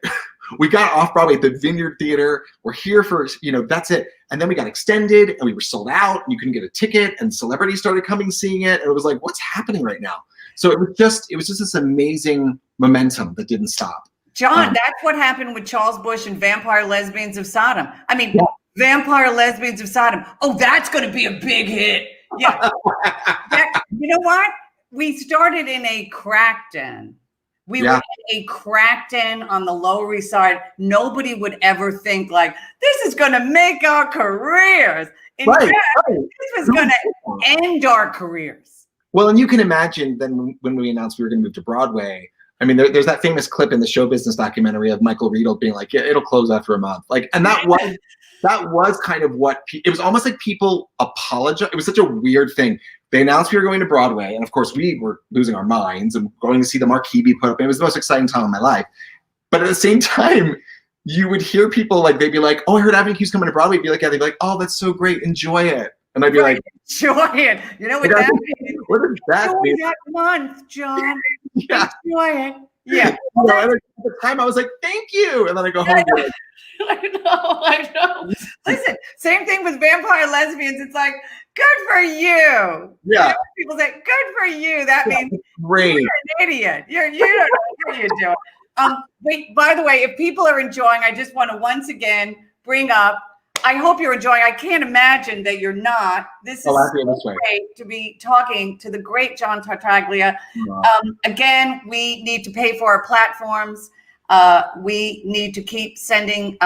We got off Broadway at the Vineyard Theater. We're here for, that's it. And then we got extended and we were sold out and you couldn't get a ticket and celebrities started coming seeing it. And it was like, what's happening right now? So it was just this amazing momentum that didn't stop. John, that's what happened with Charles Busch and Vampire Lesbians of Sodom. Vampire Lesbians of Sodom. Oh, that's going to be a big hit. Yeah. You know what? We started in a crack den. We were in a crack den on the Lower East Side. Nobody would ever think like, this is going to make our careers. In fact, this was going to end our careers. Well, and you can imagine then when we announced we were going to move to Broadway, I mean, there's that famous clip in the Show Business documentary of Michael Riedel being like, yeah, it'll close after a month. Like, and that was kind of what, it was almost like people apologize. It was such a weird thing. They announced we were going to Broadway, and of course we were losing our minds and going to see the marquee be put up. And it was the most exciting time of my life. But at the same time, you would hear people like, they'd be like, oh, I heard Avenue Q's coming to Broadway. They'd be like, oh, that's so great. Enjoy it. And I'd be like, enjoy it. You know what that means? What does that mean? Enjoy that month, John. Yeah. Enjoy it. Yeah. And at the time I was like, thank you. And then I go home. I know. Listen, same thing with Vampire Lesbians. It's like, good for you. Yeah. People say, good for you. That means great. You're an idiot. You don't know what you're doing. Wait, by the way, if people are enjoying, I just want to once again bring up, I hope you're enjoying. I can't imagine that you're not. This is so great to be talking to the great John Tartaglia. Wow. Again, we need to pay for our platforms. We need to keep sending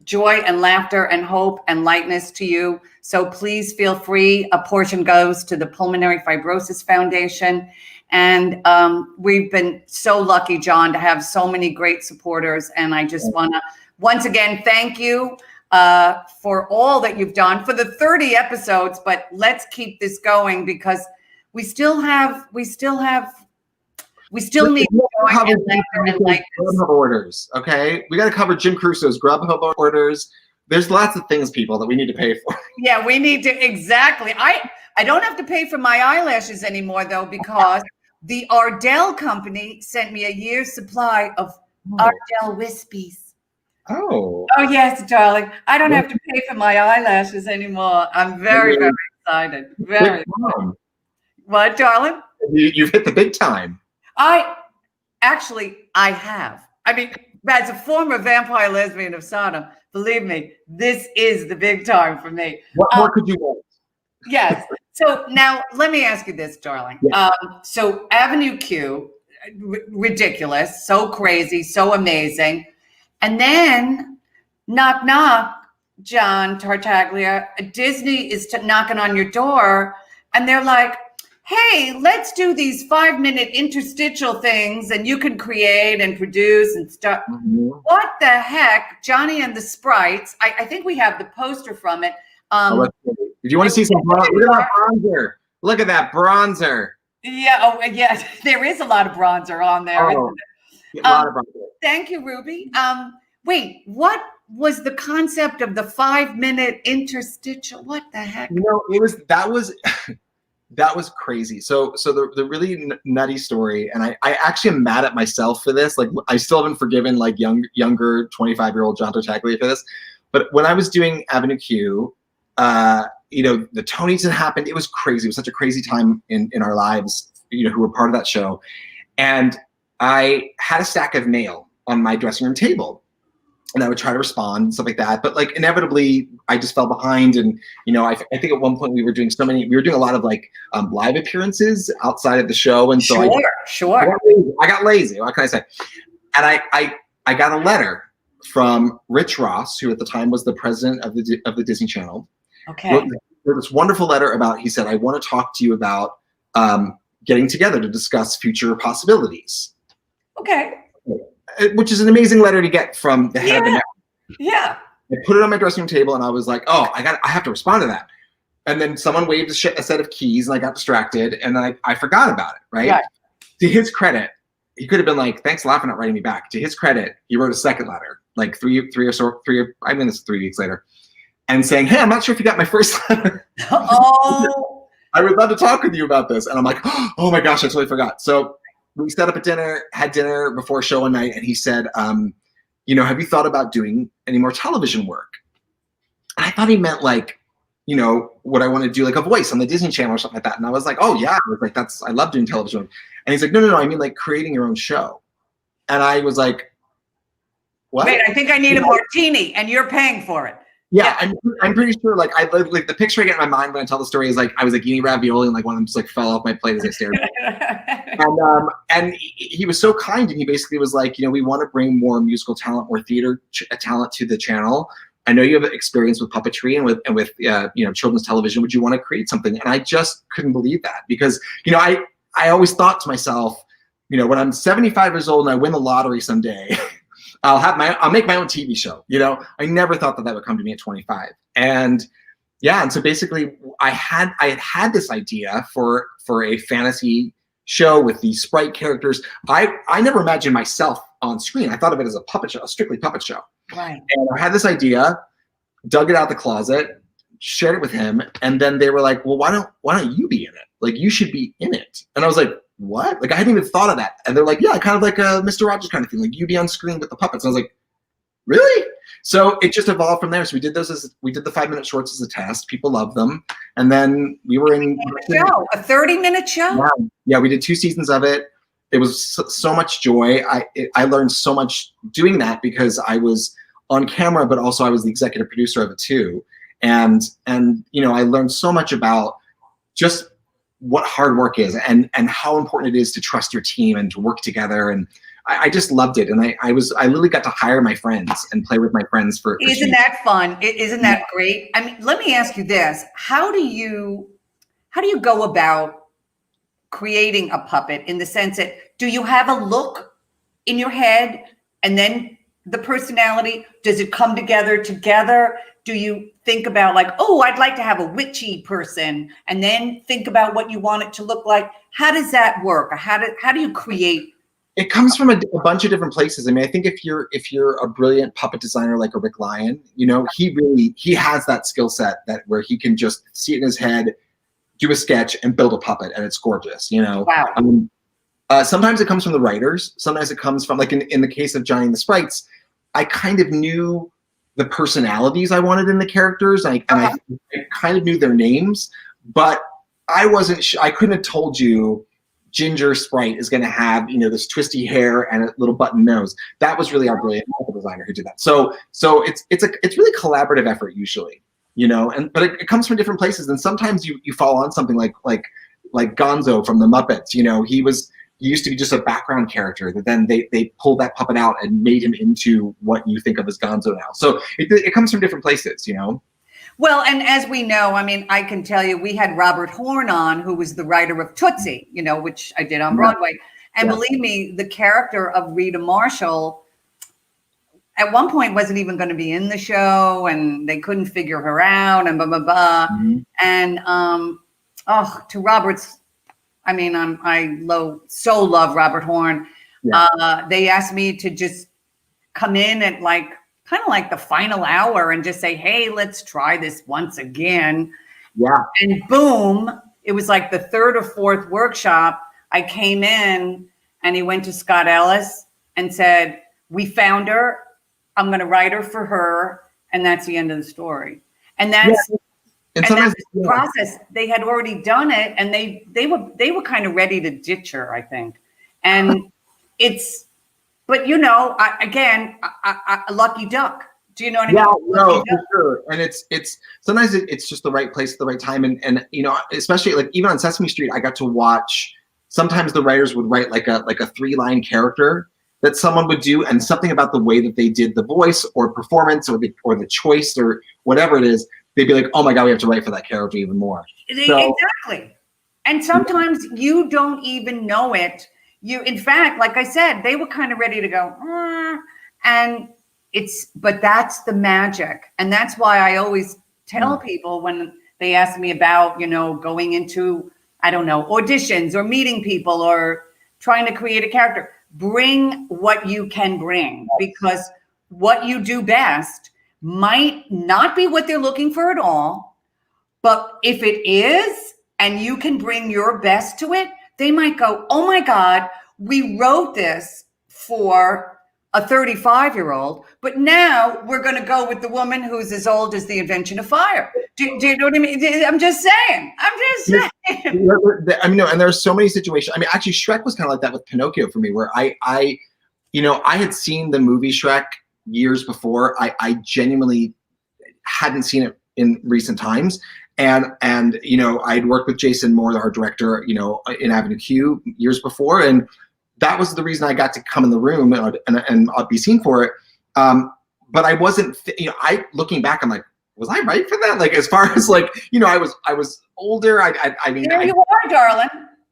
joy and laughter and hope and lightness to you. So please feel free. A portion goes to the Pulmonary Fibrosis Foundation. And we've been so lucky, John, to have so many great supporters. And I just want to once again thank you for all that you've done for the 30 episodes. But let's keep this going because we still need Grubhub orders, okay? We got to cover Jim Crusoe's Grubhub orders. There's lots of things, people, that we need to pay for. Yeah, we need to, exactly. I don't have to pay for my eyelashes anymore, though, because the Ardell company sent me a year's supply of Ardell Wispies. Oh. Oh, yes, darling. I don't have to pay for my eyelashes anymore. I'm very, very excited. Very. Big time. What, darling? You've hit the big time. I have. I mean, as a former vampire lesbian of Sodom, believe me, this is the big time for me. What more could you want? Yes. So now let me ask you this, darling. Yeah. So Avenue Q, ridiculous, so crazy, so amazing. And then knock, knock, John Tartaglia, Disney is knocking on your door and they're like, hey, let's do these 5-minute interstitial things and you can create and produce and stuff. Mm-hmm. What the heck? Johnny and the Sprites. I think we have the poster from it. If you want to see some bronzer, look at that bronzer. Look at that bronzer. Yeah, oh, yeah. There is a lot of bronzer on there. Oh, a lot of bronzer. Thank you, Ruby. Wait, what was the concept of the 5-minute interstitial? What the heck? That was crazy. So the really nutty story, and I actually am mad at myself for this. Like, I still haven't forgiven like younger 25-year-old John Tartaglia for this. But when I was doing Avenue Q, the Tonys had happened. It was crazy. It was such a crazy time in our lives, who were part of that show. And I had a stack of mail on my dressing room table. And I would try to respond and stuff like that. But like inevitably, I just fell behind. And, I think at one point we were doing a lot of like live appearances outside of the show. And so I got lazy. What can I say? And I got a letter from Rich Ross, who at the time was the president of the Disney Channel. Okay. Wrote this wonderful letter he said, I want to talk to you about getting together to discuss future possibilities. Okay. Which is an amazing letter to get from the head of the network. Yeah. I put it on my dressing room table and I was like, oh, I have to respond to that. And then someone waved a set of keys and I got distracted and then I forgot about it, right? To his credit, he could have been like, thanks a lot for not writing me back. To his credit, he wrote a second letter, like 3 weeks later, and saying, hey, I'm not sure if you got my first letter. Oh. I would love to talk with you about this. And I'm like, oh my gosh, I totally forgot. So we set up had dinner before a show one night, and he said, have you thought about doing any more television work? And I thought he meant like, what I want to do, like a voice on the Disney Channel or something like that. And I was like, oh yeah, I was like, I love doing television. And he's like, no, I mean like creating your own show. And I was like, what? Wait, I think I need a martini, and you're paying for it. Yeah, I'm pretty sure. Like the picture I get in my mind when I tell the story is like I was like eating ravioli and like one of them just like fell off my plate as I stared. And he was so kind, and he basically was like, we want to bring more musical talent, more theater talent to the channel. I know you have experience with puppetry and with children's television. Would you want to create something? And I just couldn't believe that because I always thought to myself, when I'm 75 years old and I win the lottery someday. I'll make my own TV show. I never thought that would come to me at 25. And so basically I had this idea for a fantasy show with these sprite characters. I never imagined myself on screen. I thought of it as a puppet show, a strictly puppet show. Right. And I had this idea, dug it out the closet, shared it with him, and then they were like, well, why don't you be in it? Like, you should be in it. And I was like, what? Like, I hadn't even thought of that. And they're like, yeah, kind of like a Mr. Rogers kind of thing. Like, you be on screen with the puppets. And I was like, really? So it just evolved from there. So we did the 5-minute shorts as a test. People loved them. And then we were in a 30-minute show. Yeah, we did 2 seasons of it. It was so much joy. I learned so much doing that because I was on camera, but also I was the executive producer of it too. And I learned so much about just what hard work is and how important it is to trust your team and to work together. And I just loved it. And I literally got to hire my friends and play with my friends for Isn't that fun? Isn't that great? I mean, let me ask you this. How do you go about creating a puppet in the sense that, do you have a look in your head and then the personality? Does it come together? Do you think about like, oh, I'd like to have a witchy person, and then think about what you want it to look like? How does that work? How do you create? It comes from a bunch of different places. I mean, I think if you're a brilliant puppet designer like a Rick Lyon, he has that skill set where he can just see it in his head, do a sketch, and build a puppet, and it's gorgeous. Wow. Sometimes it comes from the writers. Sometimes it comes from, like in the case of Johnny and the Sprites, I kind of knew the personalities I wanted in the characters. I kind of knew their names, but I wasn't. I couldn't have told you Ginger Sprite is going to have, you know, this twisty hair and a little button nose. That was really our brilliant makeup designer who did that. So it's really collaborative effort usually, you know. But it comes from different places, and sometimes you fall on something like Gonzo from the Muppets. You know, he used to be just a background character, that then they pulled that puppet out and made him into what you think of as Gonzo now. So it comes from different places, you know. Well, and as we know, I mean, I can tell you, we had Robert Horn on, who was the writer of Tootsie, you know, which I did on Broadway. And believe me, the character of Rita Marshall at one point wasn't even going to be in the show, and they couldn't figure her out, and blah, blah, blah. And to Robert's, I mean, I so love Robert Horn. They asked me to just come in at kind of like the final hour and just say, hey, let's try this once again. And boom, it was like the third or fourth workshop. I came in and he went to Scott Ellis and said, we found her. I'm going to write her for her. And that's the end of the story. And that's, and that's the process. They had already done it, and they were kind of ready to ditch her, I think. And but you know, I lucky duck. Do you know what I mean? No, for sure. And it's sometimes it's just the right place at the right time. And you know, especially like even on Sesame Street, I got to watch. Sometimes the writers would write like a 3-line character that someone would do, and something about the way that they did the voice or performance or the choice or whatever it is, they'd be like, oh my God, we have to write for that character even more. Exactly. And sometimes you don't even know it. In fact, like I said, they were kind of ready to go, but that's the magic. And that's why I always tell people when they ask me about, you know, going into, I don't know, auditions or meeting people or trying to create a character, bring what you can bring, because what you do best might not be what they're looking for at all. But if it is, and you can bring your best to it, they might go, oh my God, we wrote this for a 35-year-old, but now we're going to go with the woman who's as old as the invention of fire. Do you know what I mean? I'm just saying. I mean, no, and there are so many situations. I mean, actually, Shrek was kind of like that with Pinocchio for me, where I had seen the movie Shrek years before. I genuinely hadn't seen it in recent times. And you know, I'd worked with Jason Moore, our director, you know, in Avenue Q years before, and that was the reason I got to come in the room and I'd be seen for it. But I wasn't, you know, looking back, I'm like, was I right for that? Like, as far as like, you know, I was older. I mean, there you are, darling.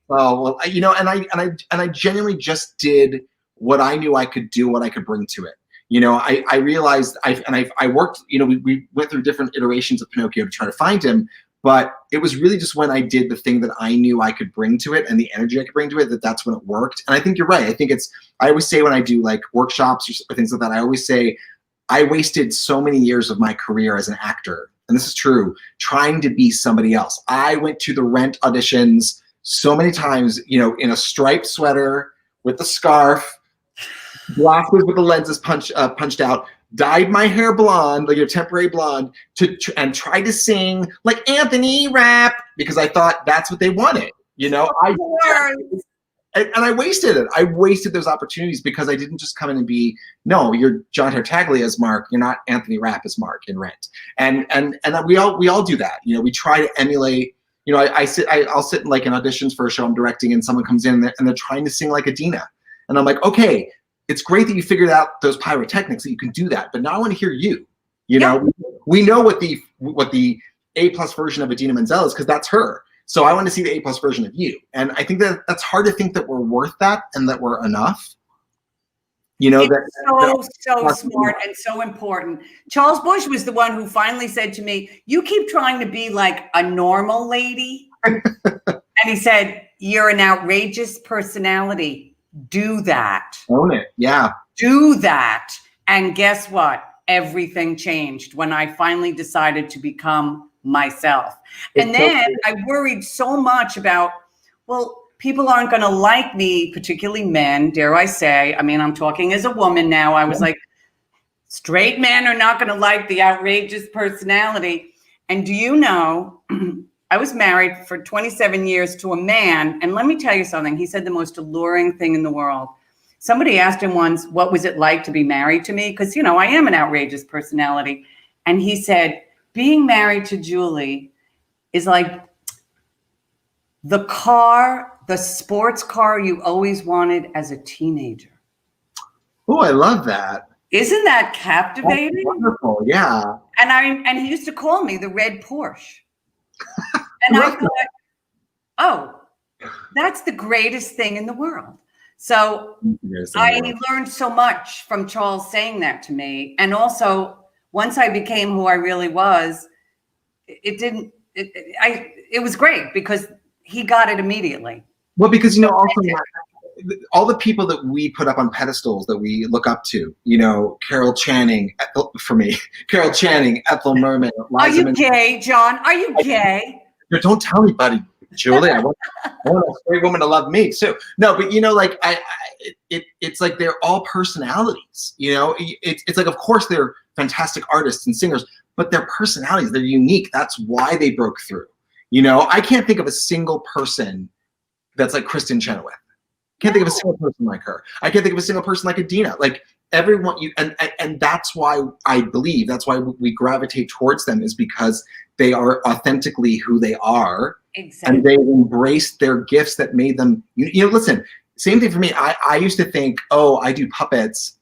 Oh well, you know, and I genuinely just did what I knew I could do, what I could bring to it. You know, I realized I worked, you know, we went through different iterations of Pinocchio to try to find him, but it was really just when I did the thing that I knew I could bring to it and the energy I could bring to it, that's when it worked. And I think you're right. I think I always say when I do like workshops or things like that, I always say I wasted so many years of my career as an actor, and this is true, trying to be somebody else. I went to the Rent auditions so many times, you know, in a striped sweater with the scarf, glasses with the lenses punched out, dyed my hair blonde, like a temporary blonde, and tried to sing like Anthony rap because I thought that's what they wanted. You know, and I wasted it. I wasted those opportunities because I didn't just come in and be, no, you're John Tartaglia as Mark. You're not Anthony Rapp as Mark in Rent. And we all do that. You know, we try to emulate. You know, I'll sit in like in auditions for a show I'm directing, and someone comes in and they're trying to sing like Adina, and I'm like, okay, it's great that you figured out those pyrotechnics, that you can do that, but now I want to hear you. You know, we know what the A+ version of Adina Menzel is because that's her. So I want to see the A+ version of you. And I think that's hard to think that we're worth that and that we're enough. You know, it's so smart and so important. Charles Busch was the one who finally said to me, you keep trying to be like a normal lady. And he said, you're an outrageous personality. Do that. Own it. Yeah. Do that. And guess what? Everything changed when I finally decided to become myself. And then I worried so much about, well, people aren't going to like me, particularly men, dare I say. I mean, I'm talking as a woman now. I was like, straight men are not going to like the outrageous personality. And do you know, I was married for 27 years to a man, and let me tell you something. He said the most alluring thing in the world. Somebody asked him once, what was it like to be married to me? Because, I am an outrageous personality. And he said, being married to Julie is like the sports car you always wanted as a teenager. Oh, I love that. Isn't that captivating? That's wonderful, yeah. And he used to call me the red Porsche. And I thought, oh, that's the greatest thing in the world. So I learned so much from Charles saying that to me. And also, once I became who I really was, it was great because he got it immediately. Well, because, also all the people that we put up on pedestals that we look up to, Carol Channing, for me, Carol Channing, Ethel Merman. Are you gay, John? Are you gay? Don't tell me, buddy. Julie, I want a straight woman to love me too. No, but it's like they're all personalities. It's like, of course they're fantastic artists and singers, but their personalities, they're unique. That's why they broke through. I can't think of a single person that's like Kristen Chenoweth. Can't think of a single person like her. I can't think of a single person like Adina. Like everyone, and that's why I believe that's why we gravitate towards them, is because they are authentically who they are. Exactly. And they embraced their gifts that made them. Listen. Same thing for me. I used to think, oh, I do puppets.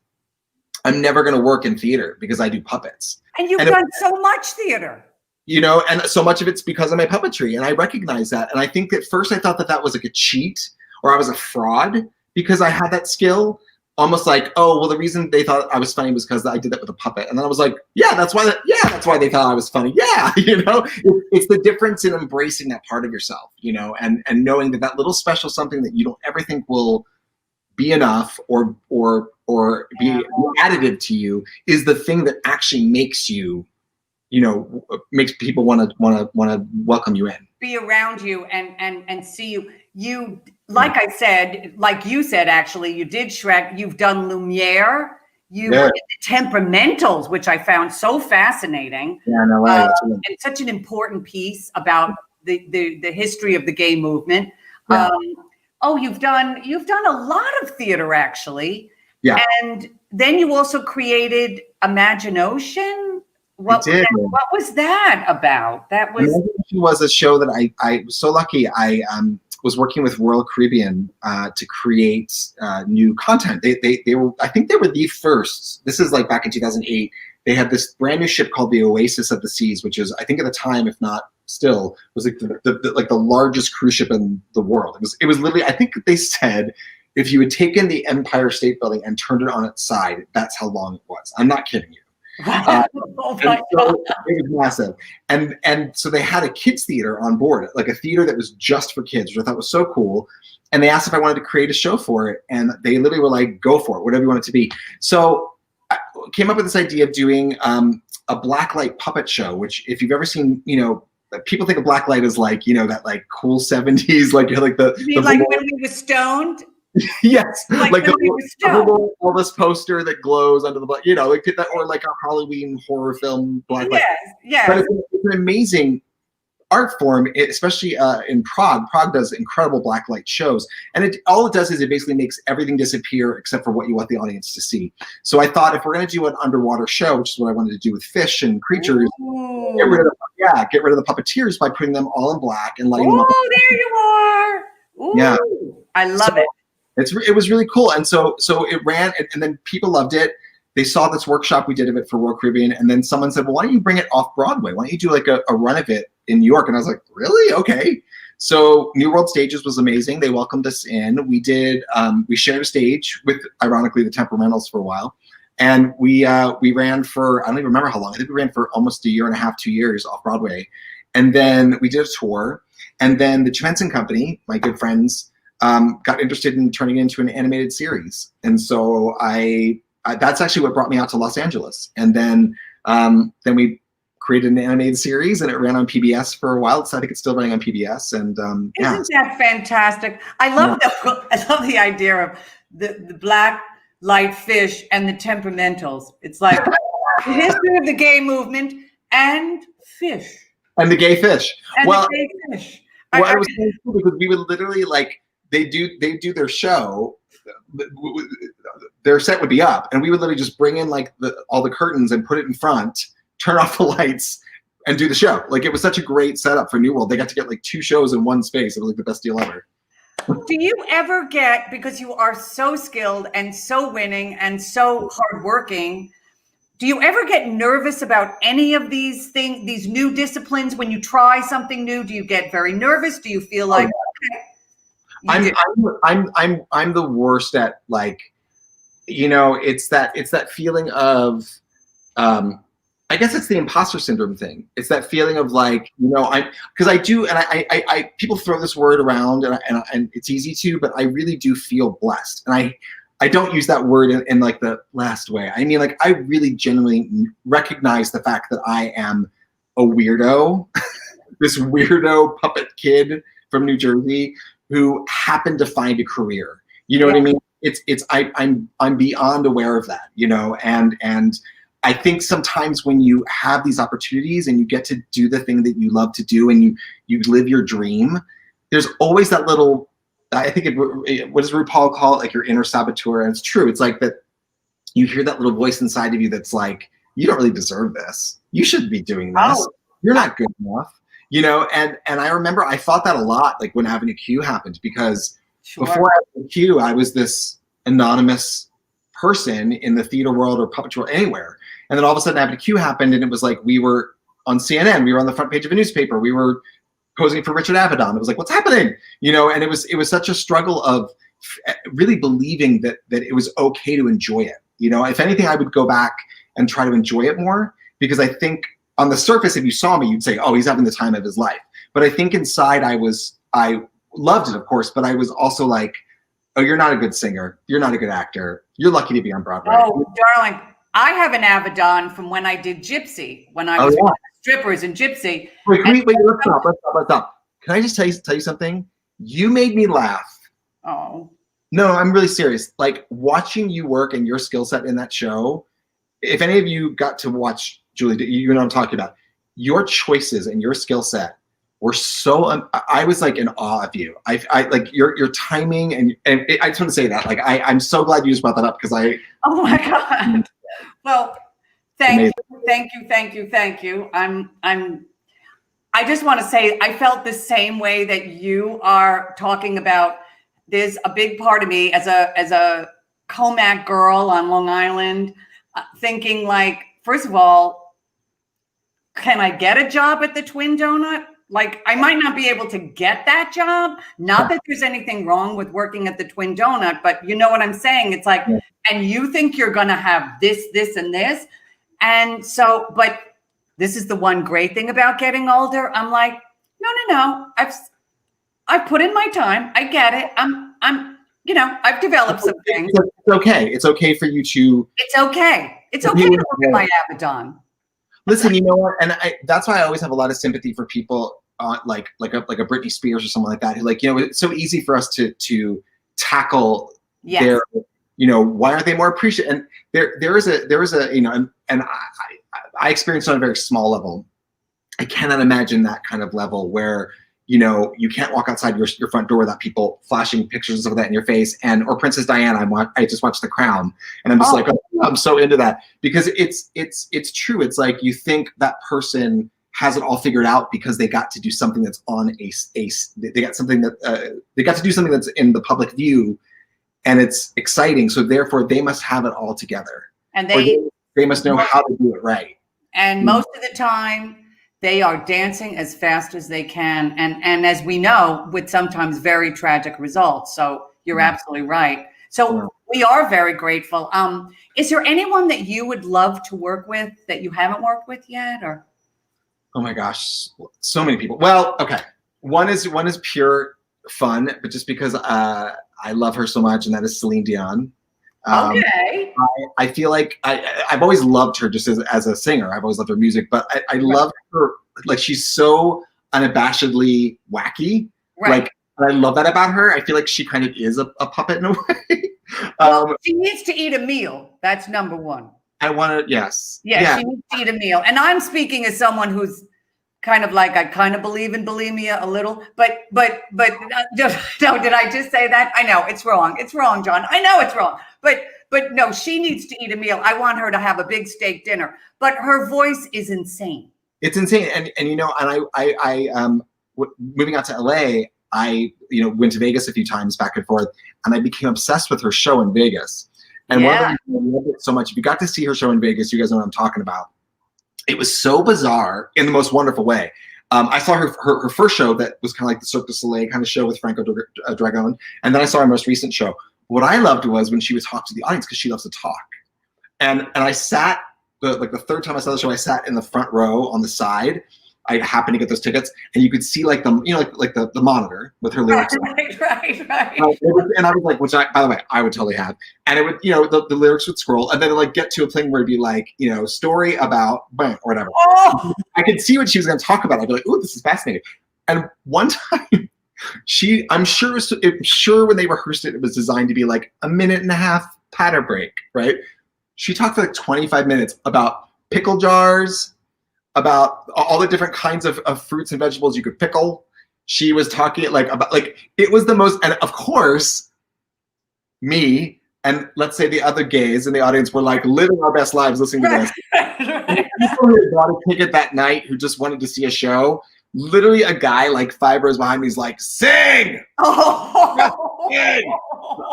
I'm never going to work in theater because I do puppets. And you've done so much theater. And so much of it's because of my puppetry, and I recognize that. And I think at first I thought that was like a cheat, or I was a fraud because I had that skill. Almost like, oh, well, the reason they thought I was funny was because I did that with a puppet. And then I was like, yeah, that's why they thought I was funny. Yeah, it's the difference in embracing that part of yourself, and knowing that little special something that you don't ever think will be enough or be additive to you is the thing that actually makes you, makes people want to welcome you in. Be around you and see you. You, like I said, like you said, actually, you did Shrek. You've done Lumiere. You did the Temperamentals, which I found so fascinating. Yeah, no way. It's such an important piece about the history of the gay movement. Yeah. You've done a lot of theater, actually. Yeah. And then you also created Imagination. What was that about? That was a show that I was so lucky. I was working with Royal Caribbean to create new content. They were, I think they were the first. This is like back in 2008. They had this brand new ship called the Oasis of the Seas, which is, I think at the time, if not still, was like the largest cruise ship in the world. It was literally, I think they said, if you had taken the Empire State Building and turned it on its side, that's how long it was. I'm not kidding you. Oh my God. It was massive. And so they had a kids theater on board, like a theater that was just for kids, which I thought was so cool. And they asked if I wanted to create a show for it. And they literally were like, go for it, whatever you want it to be. So I came up with this idea of doing a blacklight puppet show, which if you've ever seen, people think of blacklight as like, that like cool 70s, like you're like the like when we were stoned. Yes, like the little Elvis poster that glows under the black, like that, or like a Halloween horror film blacklight. Yes. But it's an amazing art form, especially in Prague. Prague does incredible blacklight shows, and all it does is it basically makes everything disappear except for what you want the audience to see. So I thought if we're going to do an underwater show, which is what I wanted to do with fish and creatures, get rid of the puppeteers by putting them all in black and lighting them up. Oh, there you are. Ooh, yeah, I love it. It was really cool, and so it ran, and then people loved it. They saw this workshop we did of it for Royal Caribbean, and then someone said, well, why don't you bring it off Broadway? Why don't you do like a run of it in New York? And I was like, really? Okay. So New World Stages was amazing. They welcomed us in. We did, we shared a stage with, ironically, the Temperamentals for a while. And we ran for, I don't even remember how long. I think we ran for almost a year and a half, 2 years off Broadway. And then we did a tour. And then the Chmenson Company, my good friends, got interested in turning it into an animated series. And so that's actually what brought me out to Los Angeles. And then we created an animated series, and it ran on PBS for a while. So I think it's still running on PBS. And isn't that fantastic? I love the idea of the black Light Fish, and the Temperamentals. It's like the history of the gay movement and fish. And the gay fish. And Well, the gay fish. I was saying too, because we would literally like they do their show, their set would be up, and we would literally just bring in like all the curtains and put it in front, turn off the lights, and do the show. Like it was such a great setup for New World. They got to get like 2 shows in one space. It was like the best deal ever. Do you ever get, because you are so skilled and so winning and so hardworking, do you ever get nervous about any of these things, these new disciplines? When you try something new, do you get very nervous? Do you feel like, okay, I'm the worst at like, it's that feeling of, I guess it's the imposter syndrome thing. It's that feeling of like, because I do, and I people throw this word around, and it's easy to, but I really do feel blessed, and I don't use that word in like the last way. I mean, like I really genuinely recognize the fact that I am a weirdo, this weirdo puppet kid from New Jersey who happened to find a career. You know what I mean? I'm beyond aware of that, and I think sometimes when you have these opportunities and you get to do the thing that you love to do and you live your dream, there's always that little, I think what does RuPaul call it? Like your inner saboteur. And it's true. It's like that you hear that little voice inside of you that's like, you don't really deserve this. You shouldn't be doing this. Oh. You're not good enough. And I remember I thought that a lot, like when Avenue Q happened, because before Avenue Q, I was this anonymous person in the theater world or puppetry world, anywhere. And then all of a sudden Avenue Q happened, and it was like we were on CNN, we were on the front page of a newspaper, we were posing for Richard Avedon. It was like, what's happening? And it was such a struggle of really believing that it was okay to enjoy it. If anything, I would go back and try to enjoy it more, because I think on the surface, if you saw me, you'd say, oh, he's having the time of his life. But I think inside I loved it, of course, but I was also like, oh, you're not a good singer. You're not a good actor. You're lucky to be on Broadway. Oh, darling, I have an Avedon from when I did Gypsy, when I was one of the strippers in Gypsy. Wait, let's stop. Can I just tell you something? You made me laugh. Oh. No, I'm really serious. Like watching you work and your skill set in that show, if any of you got to watch, Julie, you know what I'm talking about. Your choices and your skill set were so, I was like in awe of you. I like your timing and I just want to say that, like, I'm so glad you just brought that up, because Oh my God. Well, thank you. I just want to say, I felt the same way that you are talking about. There's a big part of me as a Comac girl on Long Island, thinking like, first of all, can I get a job at the Twin Donut? Like, I might not be able to get that job. Not that there's anything wrong with working at the Twin Donut, but you know what I'm saying? It's like, and you think you're going to have this, and this. And so, but this is the one great thing about getting older. I'm like, no. I've put in my time. I get it. I've developed some things. It's okay. It's okay for you to. It's okay. It's okay to look at my Avedon. Listen, you know what? And that's why I always have a lot of sympathy for people like a Britney Spears or someone like that, who, like, it's so easy for us to tackle their, why aren't they more appreciated? And there is a and I experienced on a very small level. I cannot imagine that kind of level where you can't walk outside your front door without people flashing pictures of that in your face. Or Princess Diana. I just watched The Crown, and I'm just like, oh, I'm so into that, because it's true. It's like you think that person has it all figured out because they got to do something that's on they got something that they got to do something that's in the public view, and it's exciting. So therefore, they must have it all together, and they must know how to do it right. And most of the time, they are dancing as fast as they can. And as we know, with sometimes very tragic results. So you're absolutely right. So we are very grateful. Is there anyone that you would love to work with that you haven't worked with yet? Or? Oh my gosh, so many people. Well, okay. One is pure fun, but just because I love her so much, and that is Celine Dion. Okay. I feel like I've always loved her just as a singer. I've always loved her music, but I love her. Like, she's so unabashedly wacky. Right. Like, And I love that about her. I feel like she kind of is a puppet in a way. Well, she needs to eat a meal. That's number one. I want to, yes. Yeah, she needs to eat a meal. And I'm speaking as someone who's kind of like, I kind of believe in bulimia a little, but no, did I just say that? I know it's wrong. It's wrong, John. I know it's wrong, but no, she needs to eat a meal. I want her to have a big steak dinner, but her voice is insane. It's insane. And you know, and I moving out to LA, I, you know, went to Vegas a few times back and forth, and I became obsessed with her show in Vegas. And one of the reasons I loved it so much, if you got to see her show in Vegas, you guys know what I'm talking about. It was so bizarre in the most wonderful way. I saw her first show that was kind of like the Cirque du Soleil kind of show with Franco Dragone. And then I saw her most recent show. What I loved was when she would talk to the audience, because she loves to talk. And I sat, like the third time I saw the show, I sat in the front row on the side. I happened to get those tickets, and you could see like the, you know, like the monitor with her lyrics. Right. And I was like, which by the way, I would totally have. And it would, you know, the lyrics would scroll, and then like get to a thing where it'd be like, you know, story about bang, or whatever. Oh! I could see what she was going to talk about. I'd be like, ooh, this is fascinating. And one time, I'm sure when they rehearsed it, it was designed to be like a 1.5-minute patter break, right? She talked for like 25 minutes about pickle jars, about all the different kinds of fruits and vegetables you could pickle. She was talking like about, like, it was the most, and of course, me and let's say the other gays in the audience were like living our best lives listening to this. And people who had bought a ticket that night who just wanted to see a show, literally a guy like 5 rows behind me is like, sing! Sing!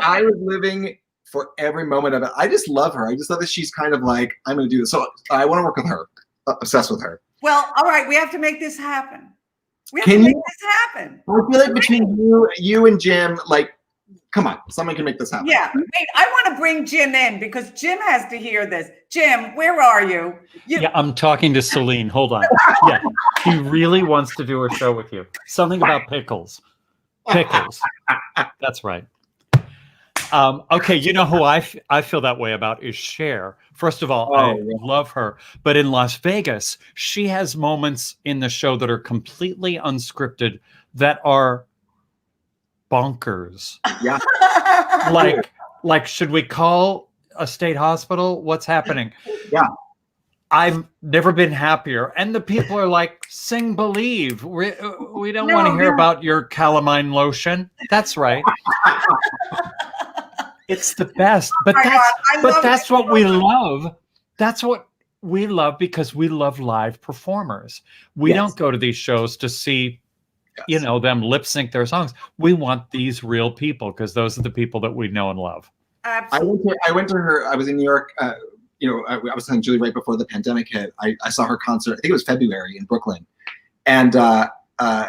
I was living for every moment of it. I just love her. I just love that she's kind of like, I'm going to do this. So I want to work with her. Obsessed with her. Well, all right, we have to make this happen. We have Can to make you? this happen. I feel like between you and Jim, like, come on, someone can make this happen. Yeah, wait, I want to bring Jim in because Jim has to hear this. Jim, where are you? Yeah, I'm talking to Celine. Hold on. Yeah, he really wants to do a show with you. Something about pickles. Pickles. That's right. Okay, you know who I feel that way about is Cher. First of all, I love her. But in Las Vegas, she has moments in the show that are completely unscripted that are bonkers. Yeah. Like, should we call a state hospital? What's happening? Yeah. I've never been happier. And the people are like, sing Believe. We don't want to hear about your calamine lotion. That's right. It's the best. But that's what we love. That's what we love because we love live performers. We don't go to these shows to see, you know, them lip sync their songs. We want these real people because those are the people that we know and love. Absolutely. I went to her. I was in New York. You know, I was telling Julie right before the pandemic hit. I saw her concert. I think it was February in Brooklyn, and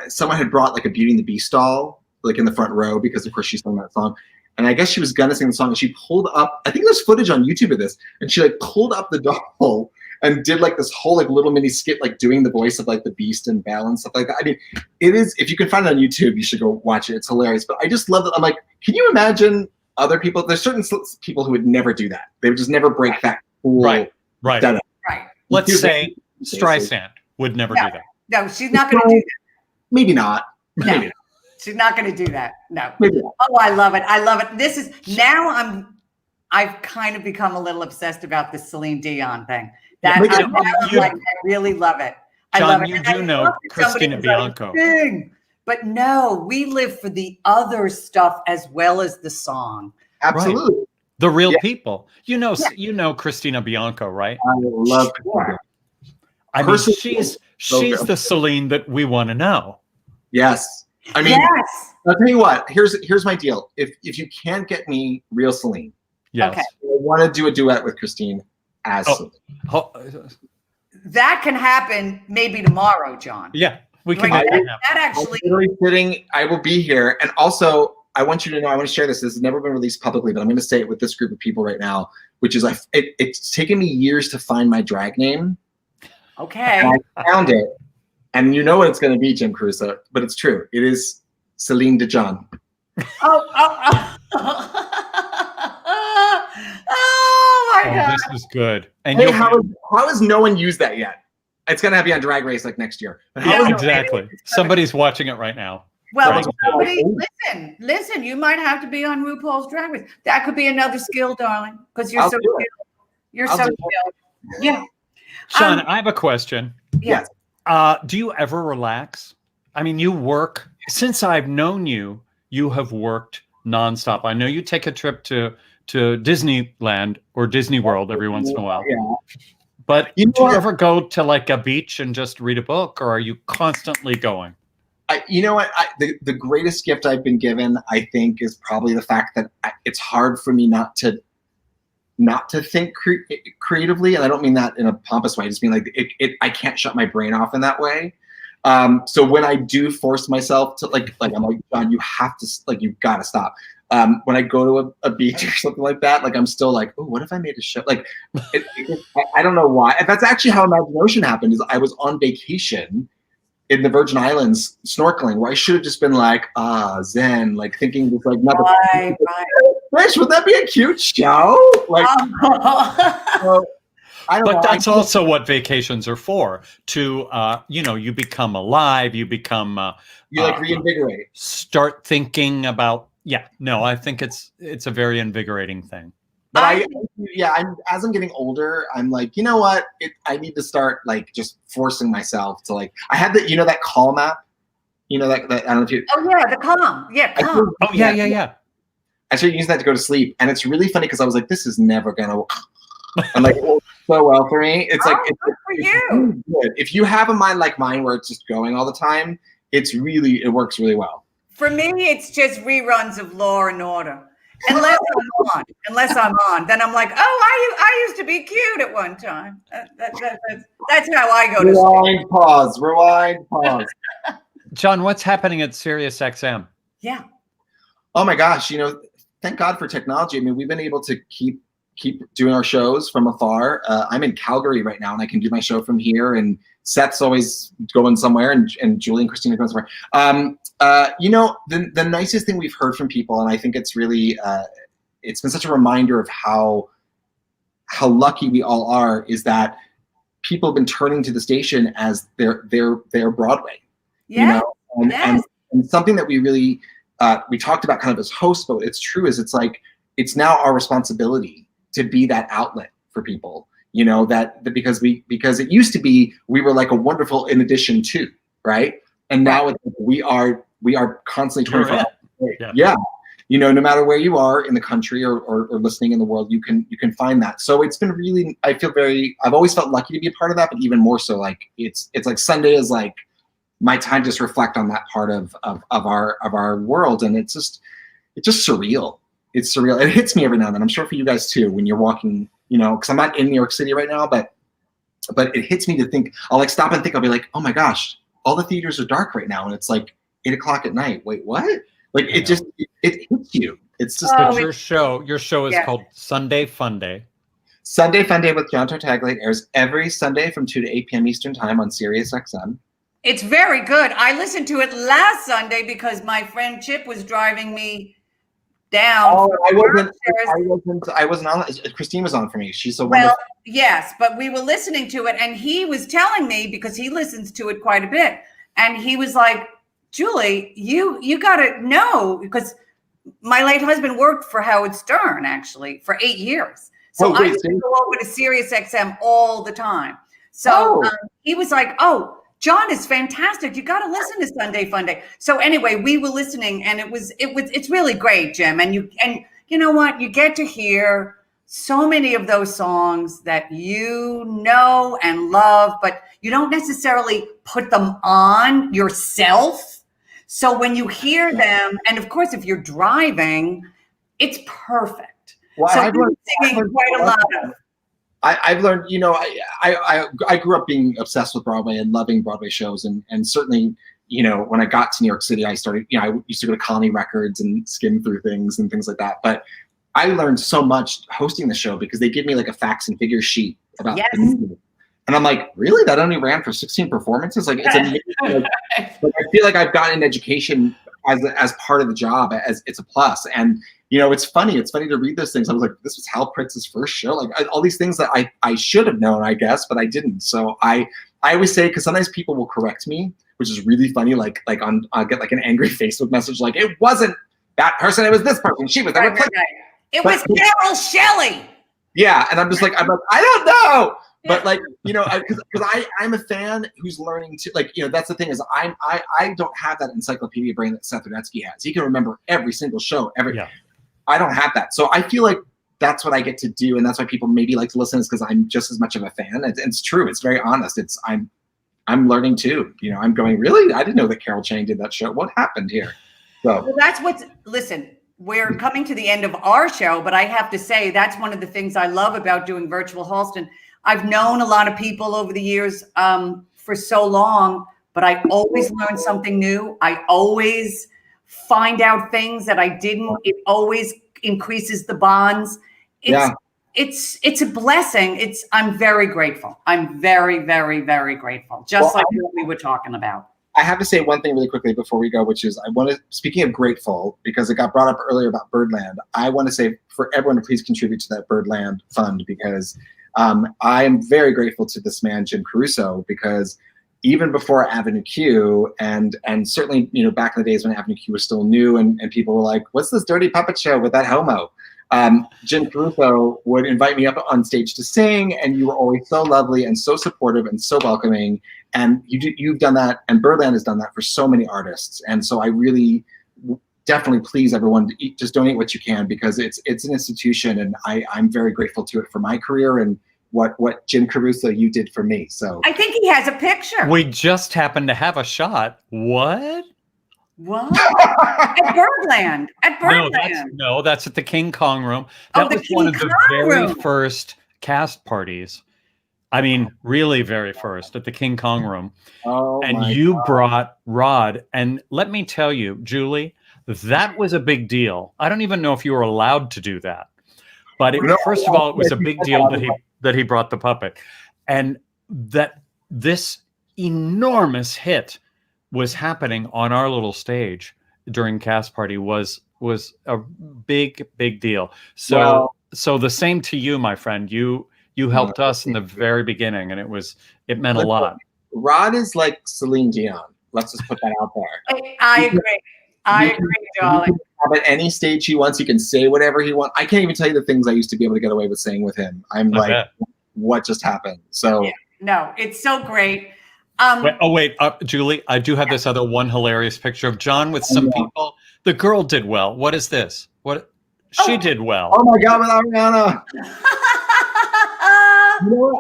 someone had brought like a Beauty and the Beast doll, like in the front row because of course she sang that song. And I guess she was gonna sing the song, and she pulled up. I think there's footage on YouTube of this, and she like pulled up the doll and did like this whole like little mini skit, like doing the voice of like the Beast and Belle and stuff like that. I mean, it is. If you can find it on YouTube, you should go watch it. It's hilarious. But I just love it. I'm like, can you imagine other people? There's certain people who would never do that. They would just never break that cool. Right. Right. Let's say Streisand would never do that. No, she's not going to do that. Maybe not. No. Maybe not. She's not going to do that. No. Maybe not. Oh, I love it. I love it. This is now I've kind of become a little obsessed about this Celine Dion thing. That I really love it. I John, love it. you And do I know love that Christina somebody was Bianco. like, "Sing." But no, we live for the other stuff as well as the song. Absolutely. Right. The real people. You know Christina Bianco, right? I love her. I mean, she's the Celine that we want to know. Yes. I mean, yes. I'll tell you what. Here's my deal. If you can't get me real Celine, Yes. Okay. I want to do a duet with Christine as Celine. That can happen maybe tomorrow, John. Yeah, we can. Like, make that that happen. actually. I'm literally sitting. I will be here, and also I want you to know. I want to share this. This has never been released publicly, but I'm going to say it with this group of people right now. Which is, it's taken me years to find my drag name. Okay. And I found it, and you know what it's going to be, Jim Caruso, but it's true. It is Celine Dijon. Oh my God. This is good. And Hey, how has no one used that yet? It's going to be on Drag Race like next year. But how is exactly. Somebody's watching it right now. Well, Right. listen. You might have to be on RuPaul's Drag Race. That could be another skill, darling, because you're I'll so do it. skilled. You're I'll so do it. skilled. Yeah. Sean, I have a question. Yes. Do you ever relax? I mean, you work, since I've known you, you have worked nonstop. I know you take a trip to Disneyland or Disney World every once in a while. Yeah. But You know do you what? ever go to like a beach and just read a book, or are you constantly going? You know what? The greatest gift I've been given, I think, is probably the fact that it's hard for me not to think creatively, and I don't mean that in a pompous way. I just mean like I can't shut my brain off in that way. So when I do force myself to like I'm like, John, you have to, like, you've got to stop. When I go to a beach or something like that, like I'm still like, oh, what if I made a show? Like, I don't know why. And that's actually how Imagination happened. Is I was on vacation in the Virgin Islands snorkeling, where I should have just been like, zen, like thinking just like nothing. Right. Rich, would that be a cute show? Like, so, I don't know. But that's also what vacations are for. To you become alive. You become you like reinvigorate. Start thinking about. Yeah, no, I think it's a very invigorating thing. But as I'm getting older, I'm like, you know what? I need to start like just forcing myself to like. I had that Calm app. You know that I don't know if you. Oh yeah, the Calm. Yeah, Calm. Oh yeah. I started using that to go to sleep, and it's really funny because I was like, this is never gonna. And like, it works so well for me. It's like good for you. Really good. If you have a mind like mine where it's just going all the time, it works really well. For me, it's just reruns of Law and Order. Unless I'm on, then I'm like, oh, I used to be cute at one time. That's how I go to sleep. Rewind, pause. John, what's happening at Sirius XM? Yeah. Oh my gosh, thank God for technology. I mean, we've been able to keep doing our shows from afar. I'm in Calgary right now, and I can do my show from here. And Seth's always going somewhere, and Julie and Christina are going somewhere. The nicest thing we've heard from people, and I think it's really, it's been such a reminder of how lucky we all are, is that people have been turning to the station as their Broadway. Yeah. And something that we really we talked about kind of as hosts, but it's true, is it's like it's now our responsibility to be that outlet for people. That because it used to be we were like a wonderful in addition to, right? And now it's, we are constantly 24 hours. Yeah. No matter where you are in the country or listening in the world, you can find that. So it's been really, I've always felt lucky to be a part of that, but even more so, like it's like Sunday is like my time to just reflect on that part of our world. And it's just surreal. It's surreal. It hits me every now and then. I'm sure for you guys too, when you're walking, because I'm not in New York City right now, but it hits me to think, I'll like stop and think, I'll be like, oh my gosh, all the theaters are dark right now. And it's like 8:00 at night. Wait, what? Like it hits you. It's just. But your show is called Sunday Fun Day. Sunday Fun Day with John Tartaglia airs every Sunday from 2 to 8 p.m. Eastern time on Sirius XM. It's very good. I listened to it last Sunday because my friend Chip was driving me down. Oh, I wasn't on. Christine was on for me. She's so wonderful. Well, yes, but we were listening to it, and he was telling me, because he listens to it quite a bit, and he was like, Julie, you got to know, because my late husband worked for Howard Stern actually for 8 years, so I used to go over to Sirius XM all the time. So he was like, oh, John is fantastic. You got to listen to Sunday Fun Day. So anyway, we were listening, and it's really great, Jim. And you know what? You get to hear so many of those songs that you know and love, but you don't necessarily put them on yourself. So when you hear them, and of course, if you're driving, it's perfect. Well, so I've been singing quite a lot of. I've learned, I grew up being obsessed with Broadway and loving Broadway shows. And certainly, when I got to New York City, I started, I used to go to Colony Records and skim through things and things like that. But I learned so much hosting the show because they give me like a facts and figures sheet about the movie. And I'm like, really? That only ran for 16 performances? Like, it's amazing. Like, I feel like I've gotten an education as part of the job, as it's a plus. And it's funny. It's funny to read those things. I was like, this was Hal Pritz's first show. Like all these things that I should have known, I guess, but I didn't. So I I always say, because sometimes people will correct me, which is really funny. I'll get like an angry Facebook message like, it wasn't that person, it was this person. She was the replacement. It was Carol Shelley. Yeah, and I'm like, I don't know. But like, because I'm a fan who's learning to, like, that's the thing is I don't have that encyclopedia brain that Seth Rudetsky has. He can remember every single show. I don't have that. So I feel like that's what I get to do, and that's why people maybe like to listen, is because I'm just as much of a fan. It's true. It's very honest. I'm learning too. I'm going, really? I didn't know that Carol Chang did that show. What happened here? So well, that's listen, we're coming to the end of our show, but I have to say that's one of the things I love about doing virtual Halston. I've known a lot of people over the years for so long, but I always learn something new. I always find out things that I didn't. It always increases the bonds. It's a blessing. I'm very grateful. I'm very, very, very grateful. Just like what we were talking about. I have to say one thing really quickly before we go, which is speaking of grateful, because it got brought up earlier about Birdland, I want to say for everyone to please contribute to that Birdland fund, because I am very grateful to this man, Jim Caruso, because even before Avenue Q, and certainly, back in the days when Avenue Q was still new and people were like, what's this dirty puppet show with that homo? Jim Caruso would invite me up on stage to sing, and you were always so lovely and so supportive and so welcoming. And you've done that, and Birdland has done that for so many artists. And so I really definitely please everyone to just donate what you can, because it's an institution, and I'm very grateful to it for my career and what Jim Caruso you did for me. So I think he has a picture. We just happened to have a shot. What? At Birdland. At Birdland. No, that's at the King Kong room. That was one of the very first cast parties. I mean, really very first, at the King Kong room. Oh, and you brought Rod. And let me tell you, Julie, that was a big deal. I don't even know if you were allowed to do that. But first of all, it was a big deal that he brought the puppet. And that this enormous hit was happening on our little stage during cast party was a big deal. So the same to you, my friend. You helped us in the very beginning, and it meant a lot. Rod is like Celine Dion. Let's just put that out there. I agree. I agree, darling. At any stage he wants, he can say whatever he wants. I can't even tell you the things I used to be able to get away with saying with him. I'm like, what just happened? So no, it's so great. Wait, Julie, I do have this other one hilarious picture of John with some people. The girl did well. What is this? She did well. Oh my God, with Ariana.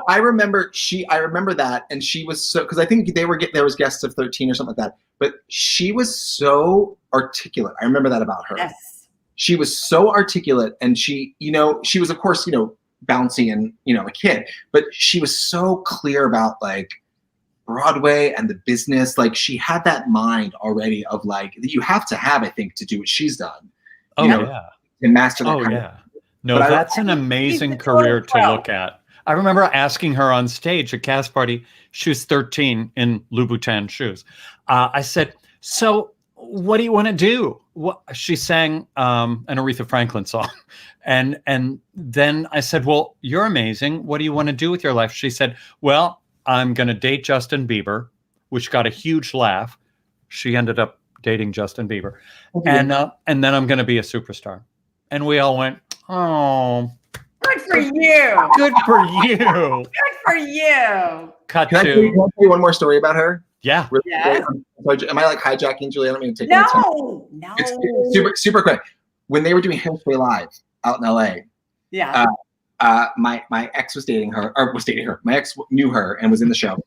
I remember that, and she was so, because I think there was guests of 13 or something like that, but she was so articulate. I remember that about her. Yes. She was so articulate, and she was of course, bouncy and, a kid, but she was so clear about like Broadway and the business. Like she had that mind already of like, that you have to have, I think, to do what she's done. And master that kind of. No, that's an amazing career to look at. I remember asking her on stage at cast party, she was 13 in Louboutin shoes. I said, so what do you want to do? She sang an Aretha Franklin song. And then I said, well, you're amazing. What do you want to do with your life? She said, well, I'm going to date Justin Bieber, which got a huge laugh. She ended up dating Justin Bieber. And then I'm going to be a superstar. And we all went, oh. Good for you. Good for you. Good for you. Can I tell you one more story about her? Yeah. Really quick. Am I like hijacking, Julie? I don't mean to take No. It's super quick. When they were doing Hairspray Live out in LA, my ex was dating her. My ex knew her and was in the show.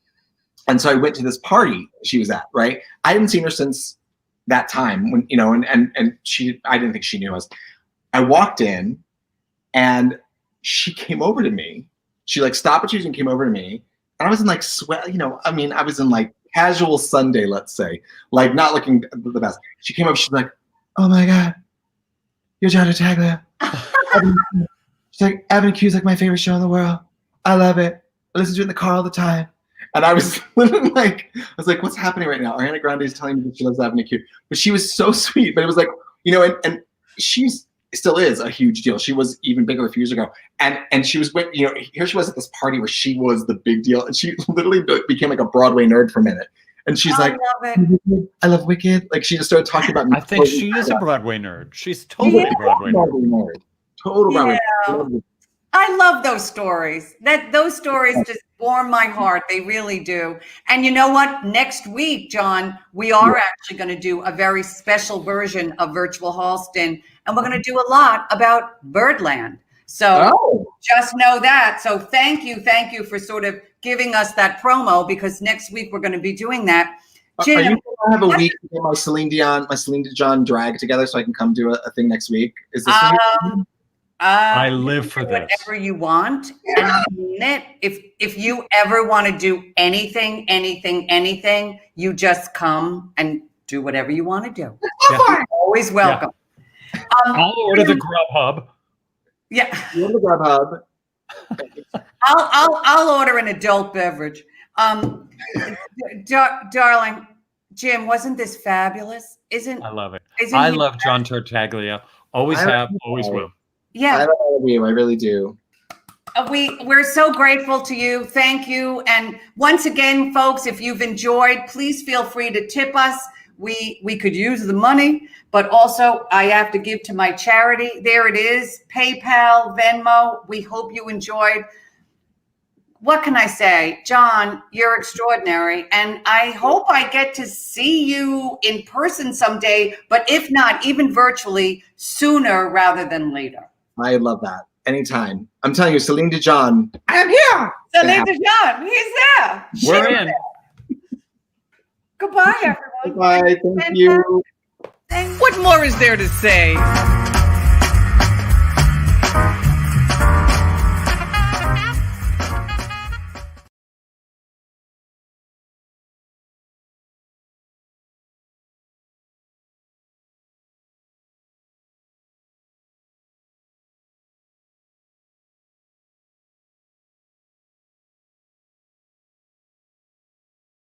And so I went to this party she was at, right? I hadn't seen her since that time when, and I didn't think she knew us. I walked in and she came over to me. She like stopped what she was doing, came over to me. And I was in like sweat, I was in like casual Sunday, let's say, like not looking the best. She came up, she's like, oh my God, you're John Tartaglia. She's like, Avenue Q is like my favorite show in the world. I love it. I listen to it in the car all the time. And I was like, what's happening right now? Ariana Grande is telling me that she loves Avenue Q. But she was so sweet. But it was like, and she's still is a huge deal. She was even bigger a few years ago. And she was, here she was at this party where she was the big deal. And she literally became like a Broadway nerd for a minute. And she's like, I love Wicked. Like she just started talking about. I think she is a Broadway nerd. She's totally a Broadway nerd. Total Broadway nerd. I love those stories. Those stories just warm my heart. They really do. And you know what? Next week, John, we are actually going to do a very special version of Virtual Halston, and we're going to do a lot about Birdland. So just know that. So thank you for sort of giving us that promo, because next week we're going to be doing that. Jim, are you going to have a week to get my Celine Dion drag together so I can come do a thing next week? Is this I live for this. Whatever you want, and I mean it. If you ever want to do anything, you just come and do whatever you want to do. You're always welcome. Yeah. I'll order the Grubhub. Yeah, order the Grubhub. I'll order an adult beverage. Darling, Jim, wasn't this fabulous? I love it. I love John Tartaglia. Always have, always will. Yeah, I love you. I really do. We're so grateful to you. Thank you. And once again, folks, if you've enjoyed, please feel free to tip us. We could use the money, but also I have to give to my charity. There it is, PayPal, Venmo. We hope you enjoyed. What can I say? John, you're extraordinary. And I hope I get to see you in person someday, but if not, even virtually, sooner rather than later. I love that. Anytime. I'm telling you, Celine Dion, I am here. Celine Dion, he's there. We're in. Goodbye, everyone. Bye. Thank you. What more is there to say?